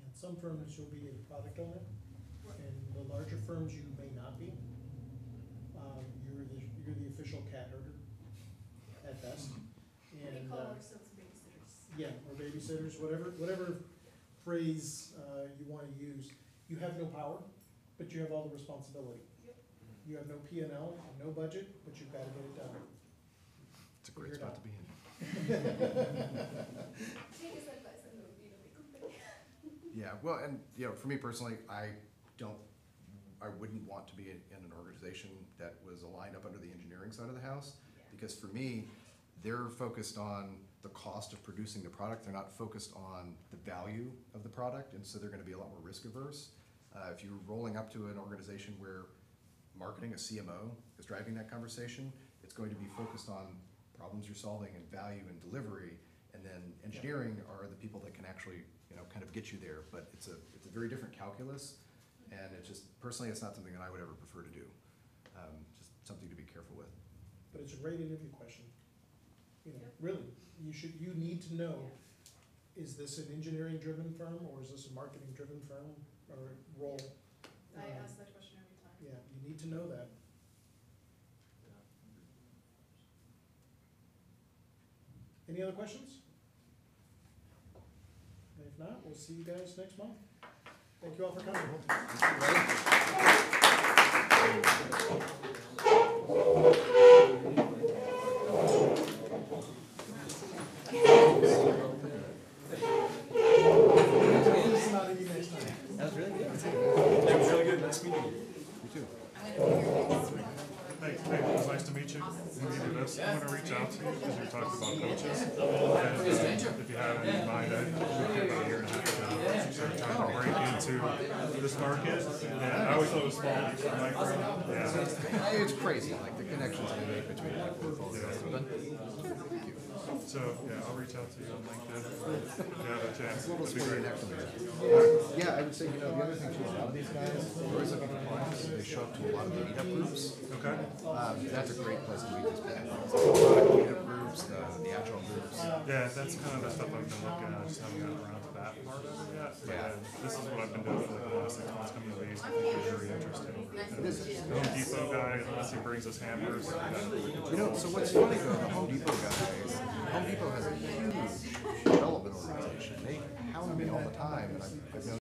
in some firms you'll be a product owner, Right. and the larger firms you may not be. You're the official cat herder at best. We And call ourselves babysitters. yeah, or babysitters, whatever phrase you want to use. You have no power, but you have all the responsibility. Yep. You have no P&L and no budget, but you've got to get it done. It's a great spot to be in. Take his advice and go be a big company. Yeah, well, and for me personally, I wouldn't want to be in an organization that was aligned up under the engineering side of the house, because for me, they're focused on the cost of producing the product. They're not focused on the value of the product, and so they're going to be a lot more risk averse. If you're rolling up to an organization where marketing, a CMO, is driving that conversation, it's going to be focused on problems you're solving and value and delivery, and then engineering are the people that can actually kind of get you there. But it's a very different calculus, and it's just personally, it's not something that I would ever prefer to do. just something to be careful with. But it's a great interview question. You know, really, you need to know, is this an engineering-driven firm, or is this a marketing-driven firm, or role? I ask that question every time. Yeah, you need to know that. Any other questions? If not, we'll see you guys next month. Thank you all for coming. That was really good. That was really good, nice meeting you. You too. Hey, it was nice to meet you. When you do this, I'm gonna reach out to you because you talked about coaches. And if you have any in mind, I worked about a year and a half ago, started trying to break into this market. And I always thought it was small, micro. Yeah. It's crazy, like the connections we make between like both all these. Thank you. So, yeah, I'll reach out to you on LinkedIn if you have a chance. It's a little That'd be sporty great. next to me. Yeah, I would say, you know, the other thing too, a lot of these guys, they're always looking for clients, they show up to a lot of meetup groups. Okay. That's a great place to meet these people. A lot of meetup groups, the agile groups. Yeah, that's kind of the stuff I've been looking at. I just haven't gotten around to that part of it yet. But this is what I've been doing for like the last 6 months, coming to these. I think it's very interesting. The Home Depot guy, unless he brings us hampers. You know, so what's funny though, the Home Depot guys, Home Depot has a huge development organization. They hound me all the time, and I've known